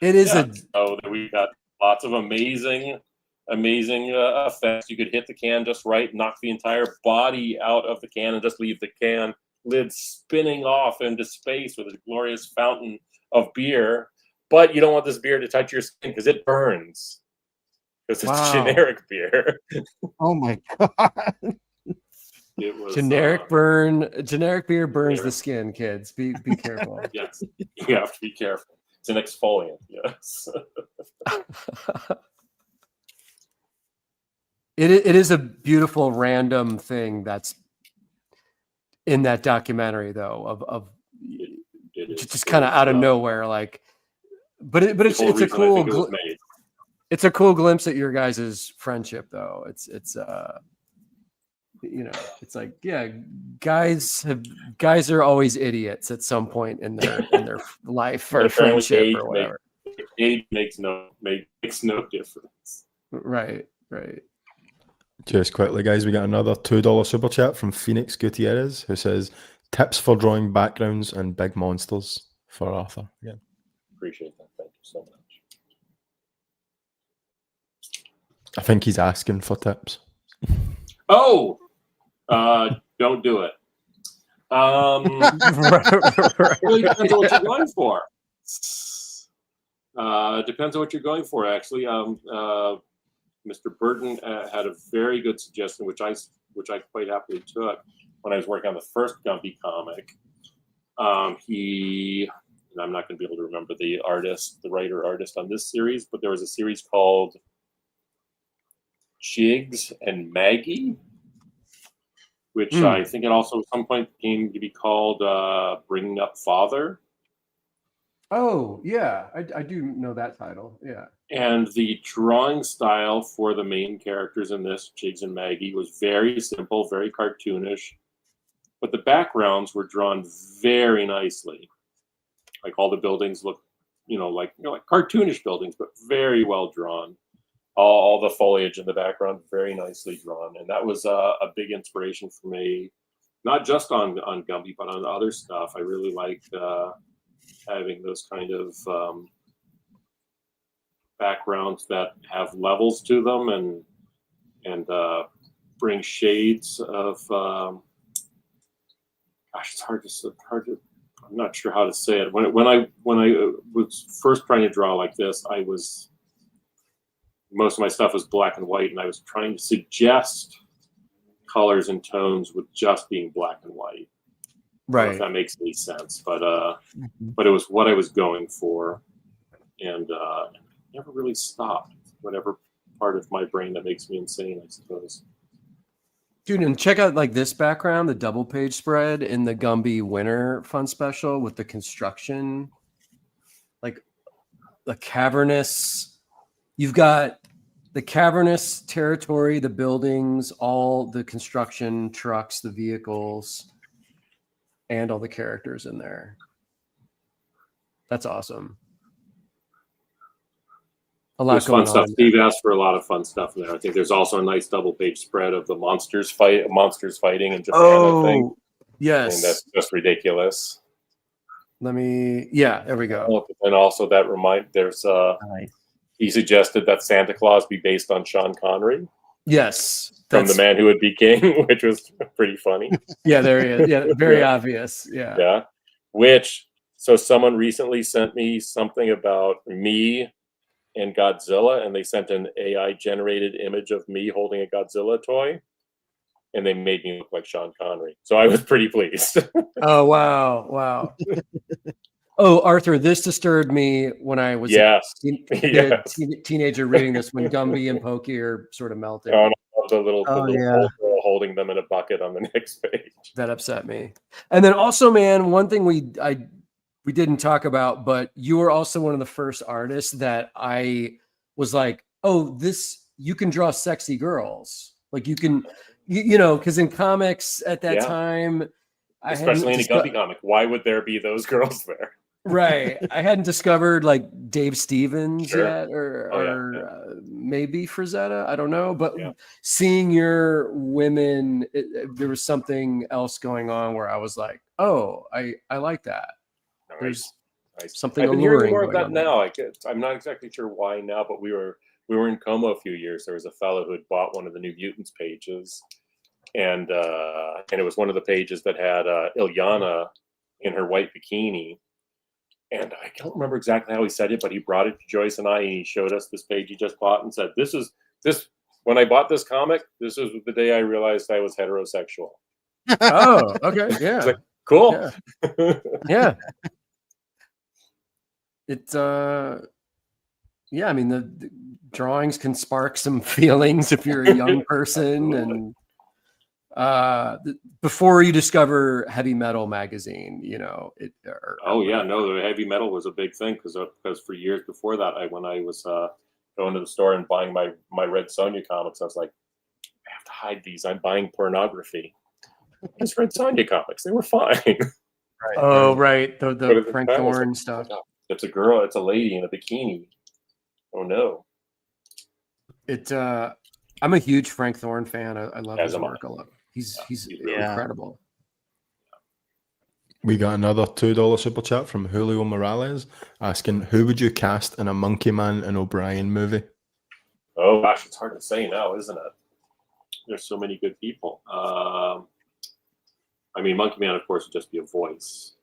it is So we got lots of amazing amazing effects. You could hit the can just right, knock the entire body out of the can, and just leave the can lid spinning off into space with a glorious fountain of beer. But you don't want this beer to touch your skin because it burns. Because it's generic beer. Oh my god. It was Generic beer burns the skin, kids. Be careful. Yes, you have to be careful. It's an exfoliant, yes. It is a beautiful random thing that's in that documentary, though, of just kind of out of nowhere, like. But it's a cool it's a cool glimpse at your guys' friendship, though. It's you know, it's like, yeah, guys are always idiots at some point in their life or friendship or whatever. Age makes no difference. Right. Just quickly, guys, we got another $2 super chat from Phoenix Gutierrez, who says, tips for drawing backgrounds and big monsters for Arthur. Again. Appreciate that. Thank you so much. I think he's asking for tips. Oh, don't do it. Really depends on what you're going for. Depends on what you're going for, actually. Mr. Burton had a very good suggestion, which I quite happily took when I was working on the first Gumby comic. And I'm not going to be able to remember the writer artist on this series, but there was a series called Jigs and Maggie, which I think it also at some point came to be called Bringing Up Father. Oh, yeah. I do know that title. Yeah. And the drawing style for the main characters in this, Jigs and Maggie, was very simple, very cartoonish. But the backgrounds were drawn very nicely. Like all the buildings look, like cartoonish buildings, but very well drawn. All the foliage in the background, very nicely drawn. And that was a big inspiration for me, not just on Gumby, but on other stuff. I really liked having those kind of backgrounds that have levels to them and bring shades of gosh, it's hard to I'm not sure how to say it. When I was first trying to draw like this, most of my stuff was black and white, and I was trying to suggest colors and tones with just being black and white. Right. I don't know if that makes any sense, but it was what I was going for, and never really stopped. Whatever part of my brain that makes me insane, I suppose. Dude, and check out like this background, the double page spread in the Gumby Winter Fun Special with the construction, like the cavernous. You've got the cavernous territory, the buildings, all the construction trucks, the vehicles, and all the characters in there. That's awesome. A lot going fun on. Stuff. Steve asked for a lot of fun stuff in there. I think there's also a nice double page spread of the monsters fighting in Japan. I think. Yes. And that's just ridiculous. There we go. And also there's he suggested that Santa Claus be based on Sean Connery. Yes. From The Man Who Would Be King, which was pretty funny. Yeah, there he is. Yeah, very obvious. Yeah. Yeah. So someone recently sent me something about me and Godzilla, and they sent an AI generated image of me holding a Godzilla toy, and they made me look like Sean Connery. So I was pretty pleased. Oh, wow. Oh, Arthur, this disturbed me when I was a teenager reading this, when Gumby and Pokey are sort of melting. Oh, no, the little girl holding them in a bucket on the next page. That upset me. And then also, man, one thing we didn't talk about, but you were also one of the first artists that I was like, oh, you can draw sexy girls. Like you can, because in comics at that time, especially in a Gumby comic, why would there be those girls there? Right. I hadn't discovered like Dave Stevens yet, or maybe Frazetta. I don't know. But seeing your women, there was something else going on where I was like, oh, I like that. There's something I've been alluring. Hearing more of that now. I'm not exactly sure why now, but we were we were in Como a few years. There was a fellow who had bought one of the New Mutants pages, and it was one of the pages that had Ilyana in her white bikini. And I don't remember exactly how he said it, but he brought it to Joyce and I, and he showed us this page he just bought and said, this. When I bought this comic, this was the day I realized I was heterosexual. Oh, okay. Yeah. Like, cool. Yeah. Yeah. It's yeah, I mean the drawings can spark some feelings if you're a young person. And before you discover Heavy Metal magazine, you know it. The heavy metal was a big thing because for years before that, when I was going to the store and buying my Red Sonja comics, I was like, I have to hide these. I'm buying pornography. It's Red Sonja comics. They were fine. Right, Oh, right. The But Frank that was Thorne like, stuff. oh, it's a girl. It's a lady in a bikini. Oh no. I'm a huge Frank Thorne fan. I love As his am I. work a lot. He's Yeah. incredible. We got another $2 super chat from Julio Morales asking, who would you cast in a Monkey Man and O'Brien movie? Oh gosh, it's hard to say now, isn't it? There's so many good people. I mean, Monkey Man, of course, would just be a voice,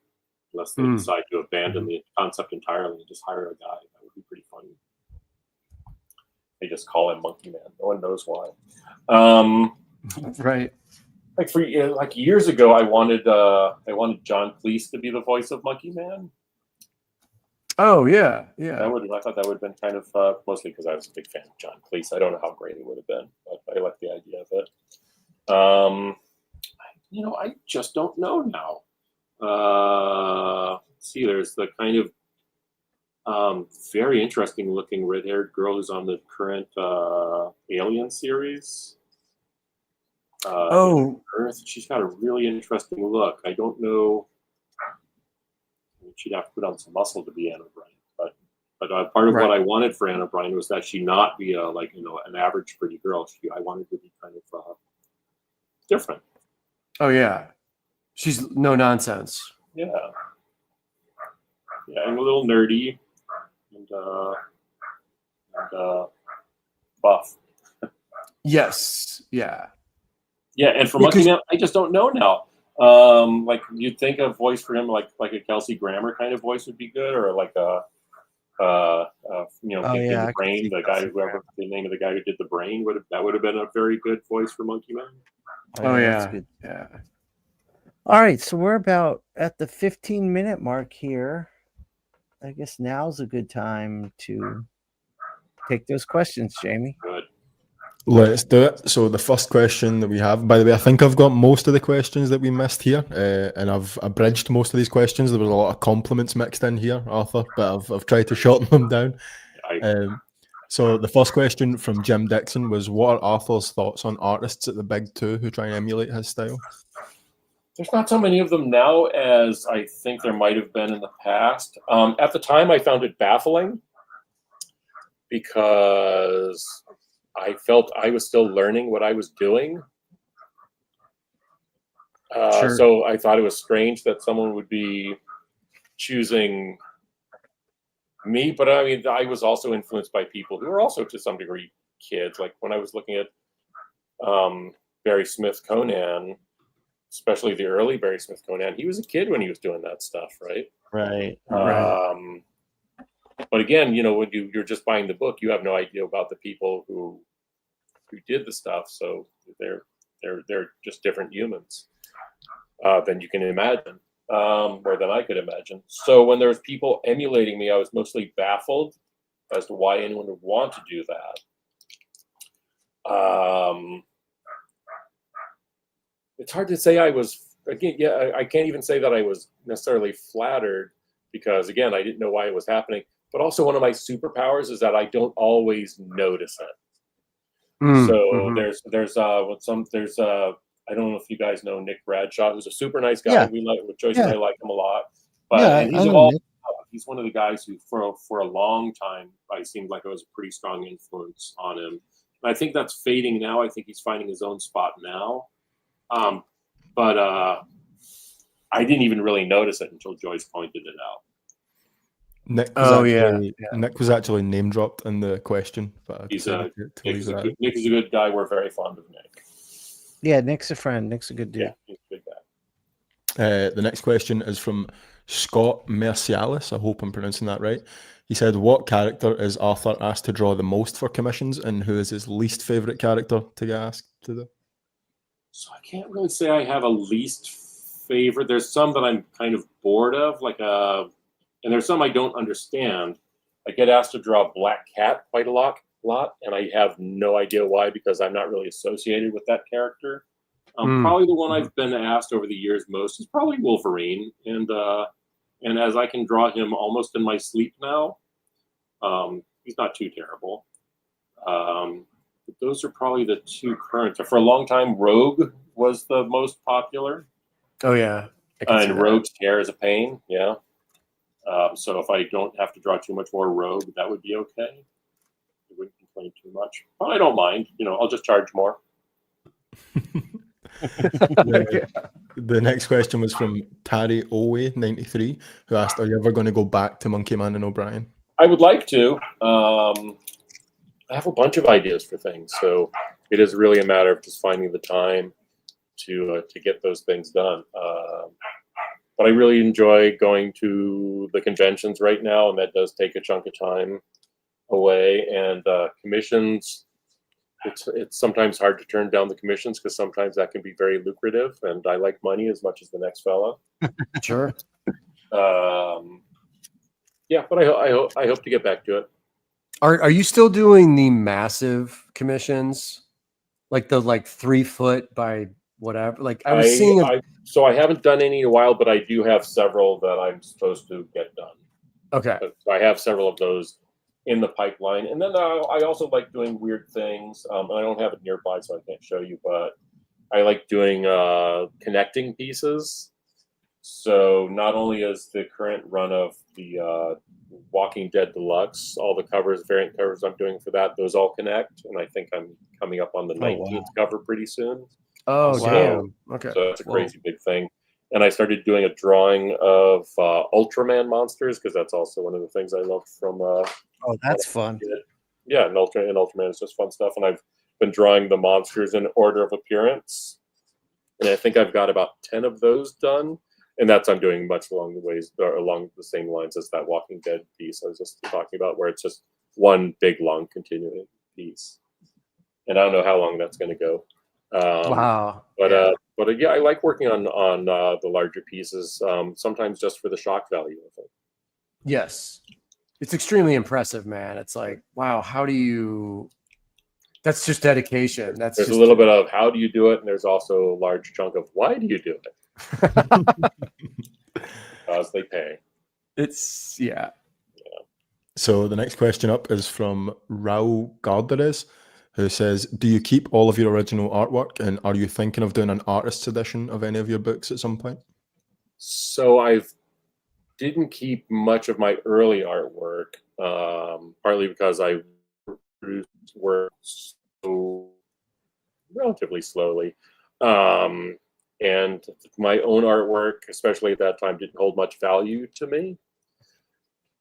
unless they decide to abandon the concept entirely and just hire a guy. That would be pretty funny. They just call him Monkey Man. No one knows why. Right. Like years ago, I wanted John Cleese to be the voice of Monkey Man. Oh yeah, yeah. I thought that would have been kind of mostly because I was a big fan of John Cleese. I don't know how great it would have been, but I like the idea of it. I just don't know now. Let's see, there's the kind of very interesting looking red-haired girl who's on the current Alien series. Earth. She's got a really interesting look. I don't know. She'd have to put on some muscle to be Anne O'Brien, but part of what I wanted for Anne O'Brien was that she not be an average pretty girl. I wanted to be kind of different. Oh yeah, she's no nonsense. Yeah, and a little nerdy and buff. Yes, yeah. Yeah, and for Monkey Man, I just don't know now. Like you'd think a voice for him, like a Kelsey Grammer kind of voice would be good, or like the Brain, whoever the name of the guy who did the Brain would have been a very good voice for Monkey Man. Oh yeah, good. yeah. All right, so we're about at the 15-minute mark here. I guess now's a good time to take those questions, Jamie. Good. Let's do it. So the first question that we have, by the way, I think I've got most of the questions that we missed here, and I've abridged most of these questions. There was a lot of compliments mixed in here, Arthur, but I've tried to shorten them down. So the first question from Jim Dixon was, what are Arthur's thoughts on artists at the big two who try and emulate his style? There's not so many of them now as I think there might have been in the past. At the time, I found it baffling because I felt I was still learning what I was doing. Sure. So I thought it was strange that someone would be choosing me. But I mean, I was also influenced by people who were also to some degree kids. Like when I was looking at Barry Smith Conan, especially the early Barry Smith Conan, he was a kid when he was doing that stuff, right? Right. But again, when you're just buying the book, you have no idea about the people who did the stuff. So they're just different humans than you can imagine, or than I could imagine. So when there's people emulating me, I was mostly baffled as to why anyone would want to do that. It's hard to say I was, again, I can't even say that I was necessarily flattered because, again, I didn't know why it was happening. But also one of my superpowers is that I don't always notice it. There's I don't know if you guys know Nick Bradshaw, who's a super nice guy. Yeah. We like Joyce and I like him a lot. But he's one of the guys who for a long time I seemed like I was a pretty strong influence on him. And I think that's fading now. I think he's finding his own spot now. But I didn't even really notice it until Joyce pointed it out. Nick was actually name dropped in the question, but I decided to leave that. Nick is a good guy. We're very fond of Nick. Yeah, Nick's a friend. Nick's a good dude. Yeah, he's a good guy. The next question is from Scott Mercialis. I hope I'm pronouncing that right. He said, what character is Arthur asked to draw the most for commissions, and who is his least favorite character to get asked to do? So I can't really say I have a least favorite. There's some that I'm kind of bored of, and there's some I don't understand. I get asked to draw Black Cat quite a lot, and I have no idea why, because I'm not really associated with that character. Probably the one I've been asked over the years most is probably Wolverine, and as I can draw him almost in my sleep now, he's not too terrible. But those are probably the two current. For a long time, Rogue was the most popular. Oh yeah, and Rogue's hair is a pain. Yeah. So if I don't have to draw too much more Rogue, that would be okay. I wouldn't complain too much. But I don't mind. I'll just charge more. The next question was from Tari Owe 93, who asked, are you ever going to go back to Monkey Man and O'Brien? I would like to. I have a bunch of ideas for things, so it is really a matter of just finding the time to get those things done. But I really enjoy going to the conventions right now, and that does take a chunk of time away. And commissions, it's sometimes hard to turn down the commissions because sometimes that can be very lucrative, and I like money as much as the next fella. Sure. Yeah, but I hope to get back to it. Are you still doing the massive commissions, like the 3 foot by whatever? Like I was seeing. So I haven't done any in a while, but I do have several that I'm supposed to get done. Okay. So I have several of those in the pipeline, and then I also like doing weird things. I don't have it nearby, so I can't show you, but I like doing connecting pieces. So not only is the current run of the Walking Dead Deluxe, all the variant covers I'm doing for that, those all connect, and I think I'm coming up on the 19th cover pretty soon. Oh, damn. Okay. So that's a crazy big thing. And I started doing a drawing of Ultraman monsters, because that's also one of the things I love from. Oh, that's fun. Yeah, and Ultraman is just fun stuff. And I've been drawing the monsters in order of appearance, and I think I've got about 10 of those done. And I'm doing much along the same lines as that Walking Dead piece I was just talking about, where it's just one big long continuing piece. And I don't know how long that's going to go. Wow. But yeah, I like working on the larger pieces, sometimes just for the shock value of it. Yes. It's extremely impressive, man. It's like, wow, how do you... That's just dedication. There's a little bit of how do you do it, and there's also a large chunk of why do you do it? Because they pay. Yeah. So the next question up is from Raul Garderes, who says, do you keep all of your original artwork, and are you thinking of doing an artist's edition of any of your books at some point? So I didn't keep much of my early artwork, partly because I produced work so relatively slowly. And my own artwork, especially at that time, didn't hold much value to me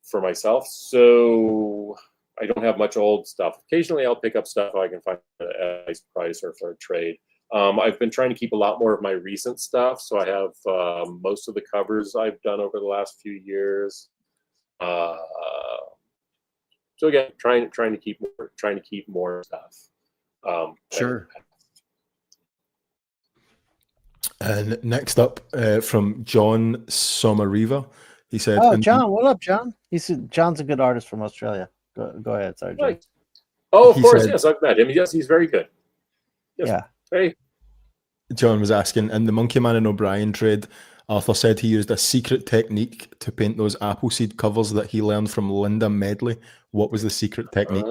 for myself. So I don't have much old stuff. Occasionally I'll pick up stuff I can find at a nice price or for a trade. I've been trying to keep a lot more of my recent stuff. So I have most of the covers I've done over the last few years. So again, trying to keep more stuff. Sure. And next up, from John Somariva, he said, "Oh, John, what up, John?" He said, "John's a good artist from Australia." Go ahead, sorry, John. Oh, of course, yes, I've met him. Yes, he's very good. Yes. Yeah. Hey. John was asking, in the Monkey Man and O'Brien trade, Arthur said he used a secret technique to paint those Appleseed covers that he learned from Linda Medley. What was the secret technique?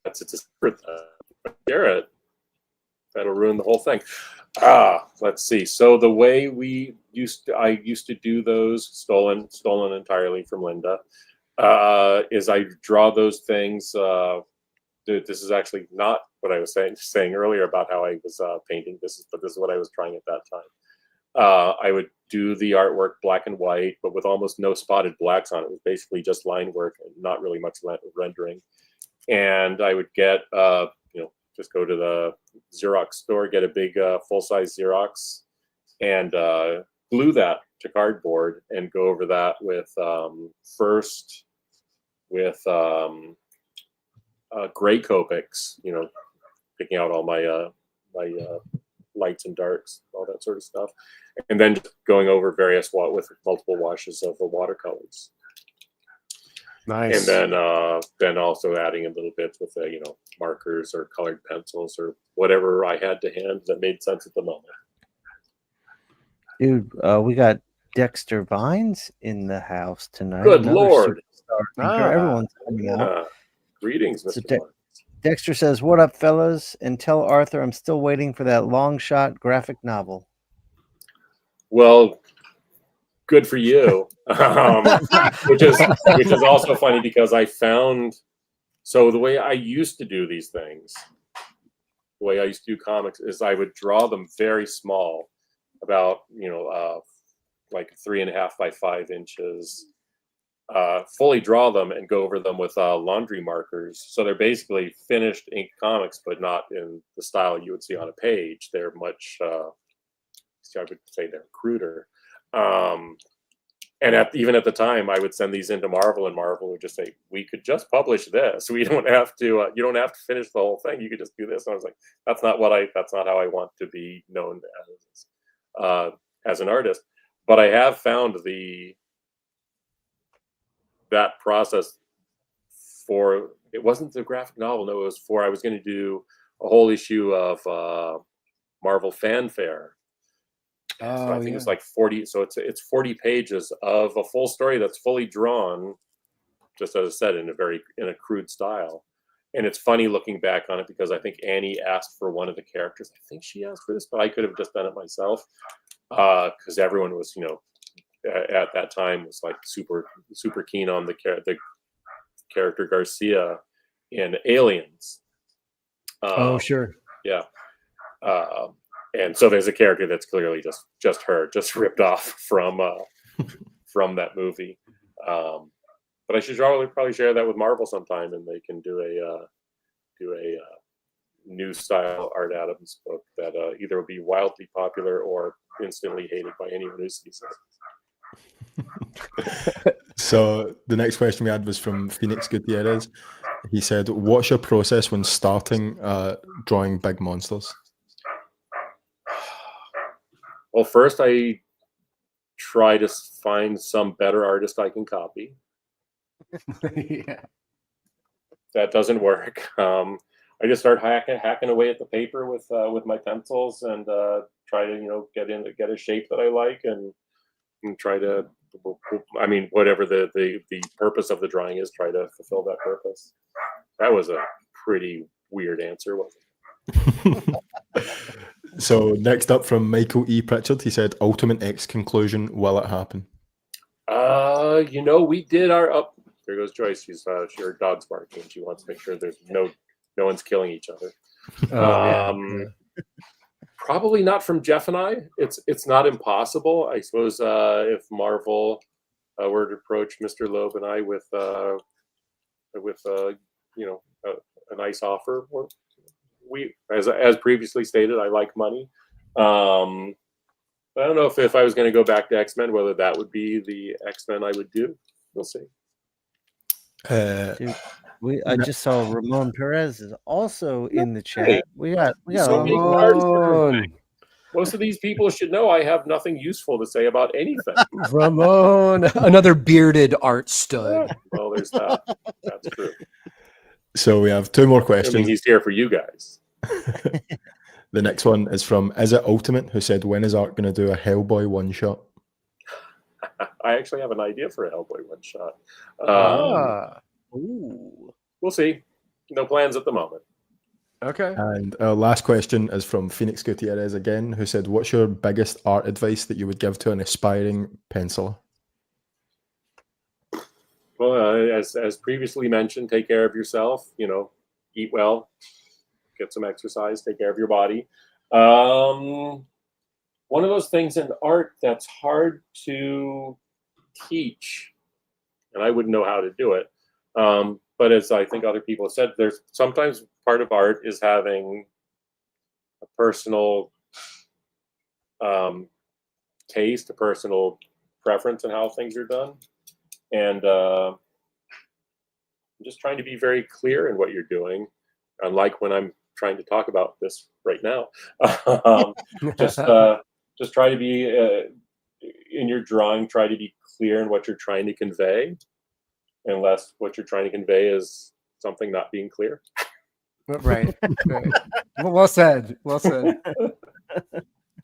That's a secret. Garrett. That'll ruin the whole thing. Let's see. So the way I used to do those, stolen entirely from Linda, is I draw those things. This is actually not what I was saying earlier about how I was painting. This is what I was trying at that I would do the artwork black and white, but with almost no spotted blacks on it. It was basically just line work and not really much rendering. And I would get, just go to the Xerox store, get a big full-size Xerox, and glue that to cardboard and go over that with first with gray Copics, picking out all my lights and darks, all that sort of stuff, and then just going over various with multiple washes of the watercolors. Nice. And then also adding in little bits with markers or colored pencils or whatever I had to hand that made sense at the moment. Dude, we got Dexter Vines in the house tonight. Good Lord. Everyone's coming out. Greetings, Mr. Dexter says, "What up, fellas? And tell Arthur I'm still waiting for that long shot graphic novel." Well, good for you. Which is also funny because I found, so the way I used to do these things, the way I used to do comics is I would draw them very small, about like 3.5 by 5 inches, fully draw them and go over them with laundry markers. So they're basically finished ink comics, but not in the style you would see on a page. They're much, I would say they're cruder. And even at the time, I would send these into Marvel, and Marvel would just say, "We could just publish this. We don't have to. You don't have to finish the whole thing. You could just do this." And I was like, "That's not how I want to be known as an artist." But I have found that process for, it wasn't the graphic novel. No, it was for, I was going to do a whole issue of Marvel Fanfare. So I think it's like 40. So it's 40 pages of a full story that's fully drawn, just as I said, in a crude style. And it's funny looking back on it because I think Annie asked for one of the characters. I think she asked for this, but I could have just done it myself because everyone was, at that time was like super keen on the character Garcia in Aliens. Oh, sure. Yeah. And so there's a character that's clearly just ripped off from that movie. But I should probably share that with Marvel sometime, and they can do a new style Art Adams book that either will be wildly popular or instantly hated by anyone who sees it. So the next question we had was from Phoenix Gutierrez. He said, "What's your process when starting drawing big monsters?" Well, first I try to find some better artist I can copy. Yeah. That doesn't work. I just start hacking away at the paper with my pencils and try to get a shape that I like and try to, I mean, whatever the purpose of the drawing is, try to fulfill that purpose. That was a pretty weird answer, wasn't it? So next up from Michael E. Pritchard, he said, "Ultimate X conclusion, will it happen?" We did our there goes Joyce. She's her dog's barking. She wants to make sure there's no one's killing each other. Probably not from Jeff and I. It's not impossible. I suppose if Marvel were to approach Mr. Loeb and I with a nice offer, we, as previously stated, I like money. I don't know if I was going to go back to X-Men, whether that would be the X-Men I would do. We'll see. Dude, I just saw Ramon Perez is also in the chat. Hey, We got so many cards. Most of these people should know I have nothing useful to say about anything. Ramon, another bearded art stud. Yeah, well, there's that. That's true. So we have 2 more questions. I mean, he's here for you guys. The next one is from Is It Ultimate, who said, "When is Art going to do a Hellboy one-shot?" I actually have an idea for a Hellboy one-shot. We'll see. No plans at the moment. Okay. And our last question is from Phoenix Gutierrez again, who said, "What's your biggest art advice that you would give to an aspiring penciler?" Well, as previously mentioned, take care of yourself. Eat well, get some exercise, take care of your body. one of those things in art that's hard to teach, and I wouldn't know how to do it. But as I think other people have said, there's sometimes part of art is having a personal taste, a personal preference in how things are done. And I'm just trying to be very clear in what you're doing, unlike when I'm trying to talk about this right now. Just try to be, in your drawing, try to be clear in what you're trying to convey, unless what you're trying to convey is something not being clear. Right. Right. Well said. Well said.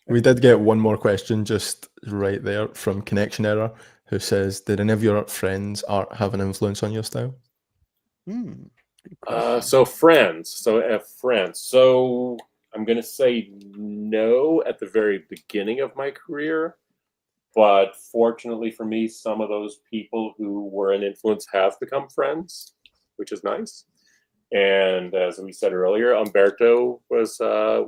We did get one more question just right there from Connection Error, who says, did any of your friends' art have an influence on your style? So friends. So I'm going to say no at the very beginning of my career. But fortunately for me, some of those people who were an influence have become friends, which is nice. And as we said earlier, Umberto was a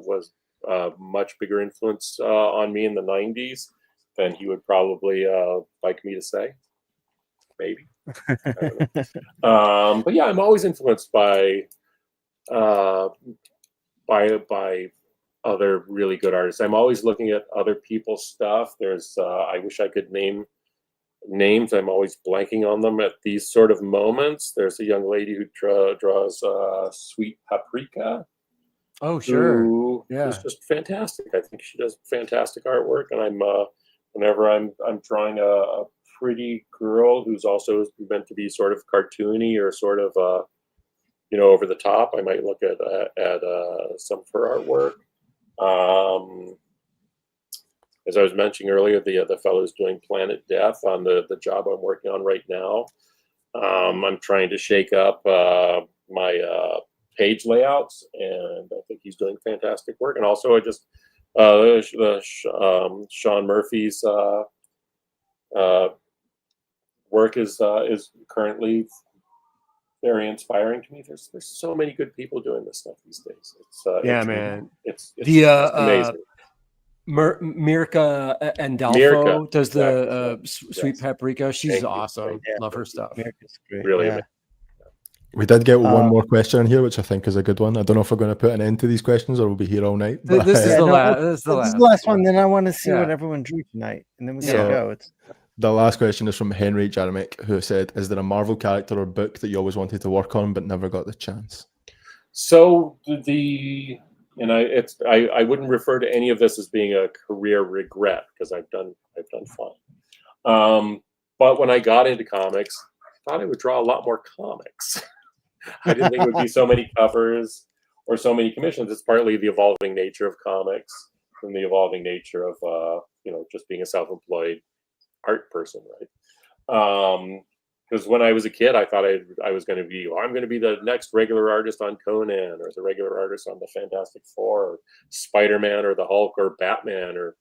much bigger influence on me in the 90s than he would probably like me to say. Maybe. But yeah, I'm always influenced by other really good artists. I'm always looking at other people's stuff. There's I wish I could name names. I'm always blanking on them at these sort of moments. There's a young lady who draws Sweet Paprika. Oh, sure. Who is just fantastic. I think she does fantastic artwork, and I'm whenever I'm drawing a pretty girl who's also meant to be sort of cartoony or sort of over the top, I might look at some of her artwork. As I was mentioning earlier, the fellows doing Planet Death on the job I'm working on right now. I'm trying to shake up my page layouts, and I think he's doing fantastic work. And also, I just Shawn Murphy's work is currently very inspiring to me. There's so many good people doing this stuff these days. Man. It's amazing. Mirka Andolfo does the Sweet Paprika. She's awesome. Love her stuff. Mirka's great. Really amazing. We did get one more question in here, which I think is a good one. I don't know if we're going to put an end to these questions or we'll be here all night. But, this is the last one. Then I want to see what everyone drew tonight, and then we gotta go. The last question is from Henry Jaremick, who said, "Is there a Marvel character or book that you always wanted to work on but never got the chance?" So I wouldn't refer to any of this as being a career regret, because I've done fine. But when I got into comics, I thought I would draw a lot more comics. I didn't think it would be so many covers or so many commissions. It's partly the evolving nature of comics and the evolving nature of just being a self-employed art person, right? Because when I was a kid, I thought I was going to be, I'm going to be the next regular artist on Conan, or the regular artist on the Fantastic Four, or Spider-Man, or the Hulk, or Batman, or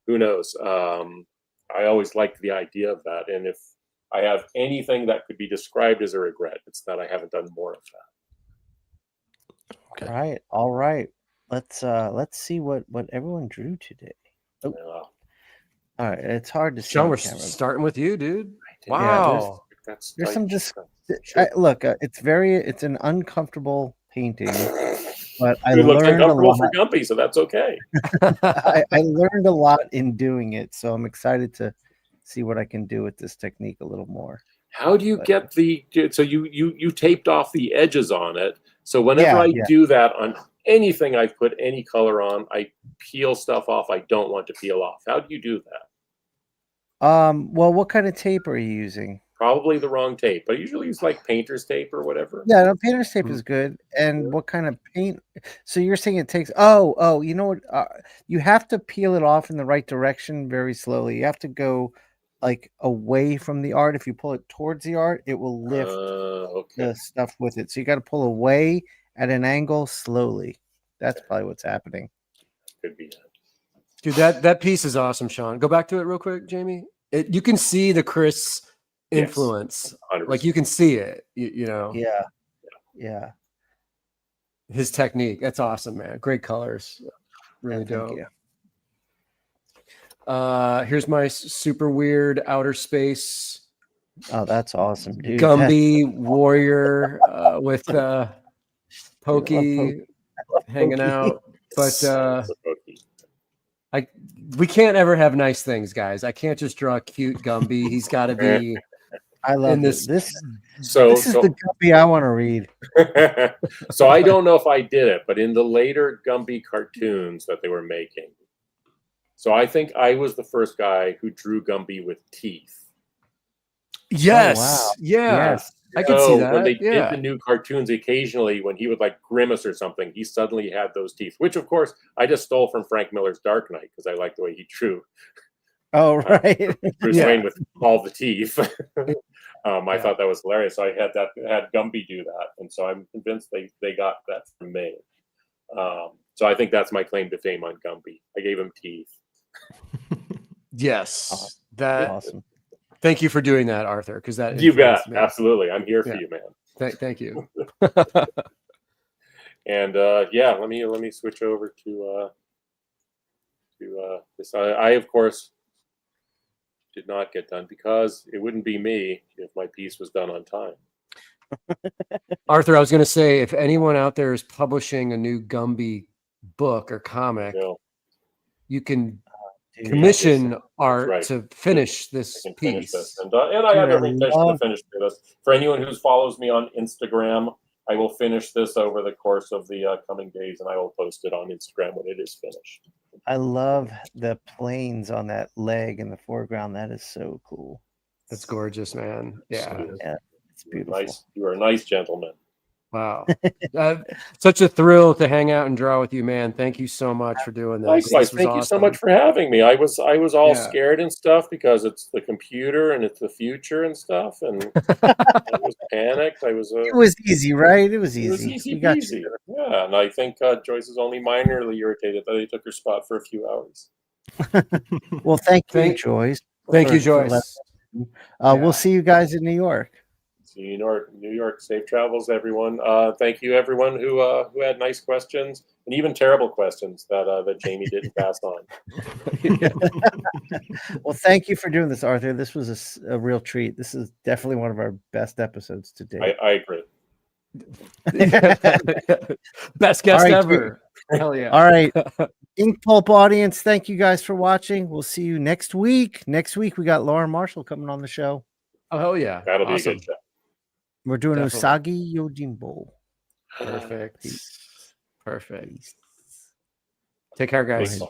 who knows. I always liked the idea of that, and if I have anything that could be described as a regret, it's that I haven't done more of that. Okay. All right. Let's see what everyone drew today. Oh. Yeah. All right. It's hard to see. Shawn, we're starting with you, dude. Wow. Yeah, there's some look. It's an uncomfortable painting, but I learned a lot for Gumby, so that's okay. I learned a lot in doing it, so I'm excited to see what I can do with this technique a little more. How do you get so you taped off the edges on it? So whenever I do that on anything I've put any color on, I peel stuff off I don't want to peel off. How do you do that? Well, what kind of tape are you using? Probably the wrong tape. I usually use like painter's tape or whatever. Yeah, no, painter's tape is good. And what kind of paint? So you're saying it takes? Oh, you know what? You have to peel it off in the right direction very slowly. You have to go like away from the art. If you pull it towards the art, it will lift the stuff with it. So you got to pull away at an angle slowly. That's probably what's happening. Could be. Dude, that piece is awesome, Shawn. Go back to it real quick, Jamie. You can see the Chris influence. Yes, like you can see it. You know. Yeah. His technique. That's awesome, man. Great colors. Really dope. Here's my super weird outer space Oh, that's awesome, dude. Gumby warrior with Pokey hanging Pokey. out. But Pokey. we can't ever have nice things, guys. I can't just draw a cute Gumby. He's got to be I love in this. this. So This is the Gumby I want to read. so I don't know if I did it, but in the later Gumby cartoons that they were making, so I think I was the first guy who drew Gumby with teeth. Yes. wow. Yeah. Yes. I can see that. When they yeah. did the new cartoons, occasionally when he would like grimace or something, he suddenly had those teeth, which of course I just stole from Frank Miller's Dark Knight because I like the way he drew Oh, right. Bruce Yeah. Wayne with all the teeth. I thought that was hilarious. So I had Gumby do that, and so I'm convinced they got that from me. So I think that's my claim to fame on Gumby. I gave him teeth. Yes. That. Awesome. Thank you for doing that, Arthur. Because that You bet. influenced me. Absolutely. I'm here for Yeah. you, man. Thank you. And yeah, let me switch over to this. I of course did not get done because it wouldn't be me if my piece was done on time. Arthur, I was going to say, if anyone out there is publishing a new Gumby book or comic, you can commission art to finish this piece. And I have every intention to finish this. For anyone who follows me on Instagram, I will finish this over the course of the coming days, and I will post it on Instagram when it is finished. I love the planes on that leg in the foreground. That is so cool. That's gorgeous, man. Yeah. Yeah, it's beautiful. Nice. You are a nice gentleman. Wow. Such a thrill to hang out and draw with you, man. Thank you so much for doing this. Likewise, thank you so much for having me. I was all scared and stuff because it's the computer and it's the future and stuff, and I was panicked. It was easy, right? It was easy. It was easy peasy. Yeah, and I think Joyce is only minorly irritated that I took her spot for a few hours. Well, thank you, Joyce. Thank you, Joyce. We'll see you guys in New York. See you in New York. Safe travels, everyone. Thank you, everyone who had nice questions and even terrible questions that Jamie didn't pass on. Well, thank you for doing this, Arthur. This was a real treat. This is definitely one of our best episodes to date. I agree. Best guest ever. Hell yeah. All right. Inkpulp audience, thank you guys for watching. We'll see you next week. Next week, we got Lauren Marshall coming on the show. Oh, hell yeah. That'll be a good show. We're doing Usagi Yojimbo. Perfect. Perfect. Take care, guys.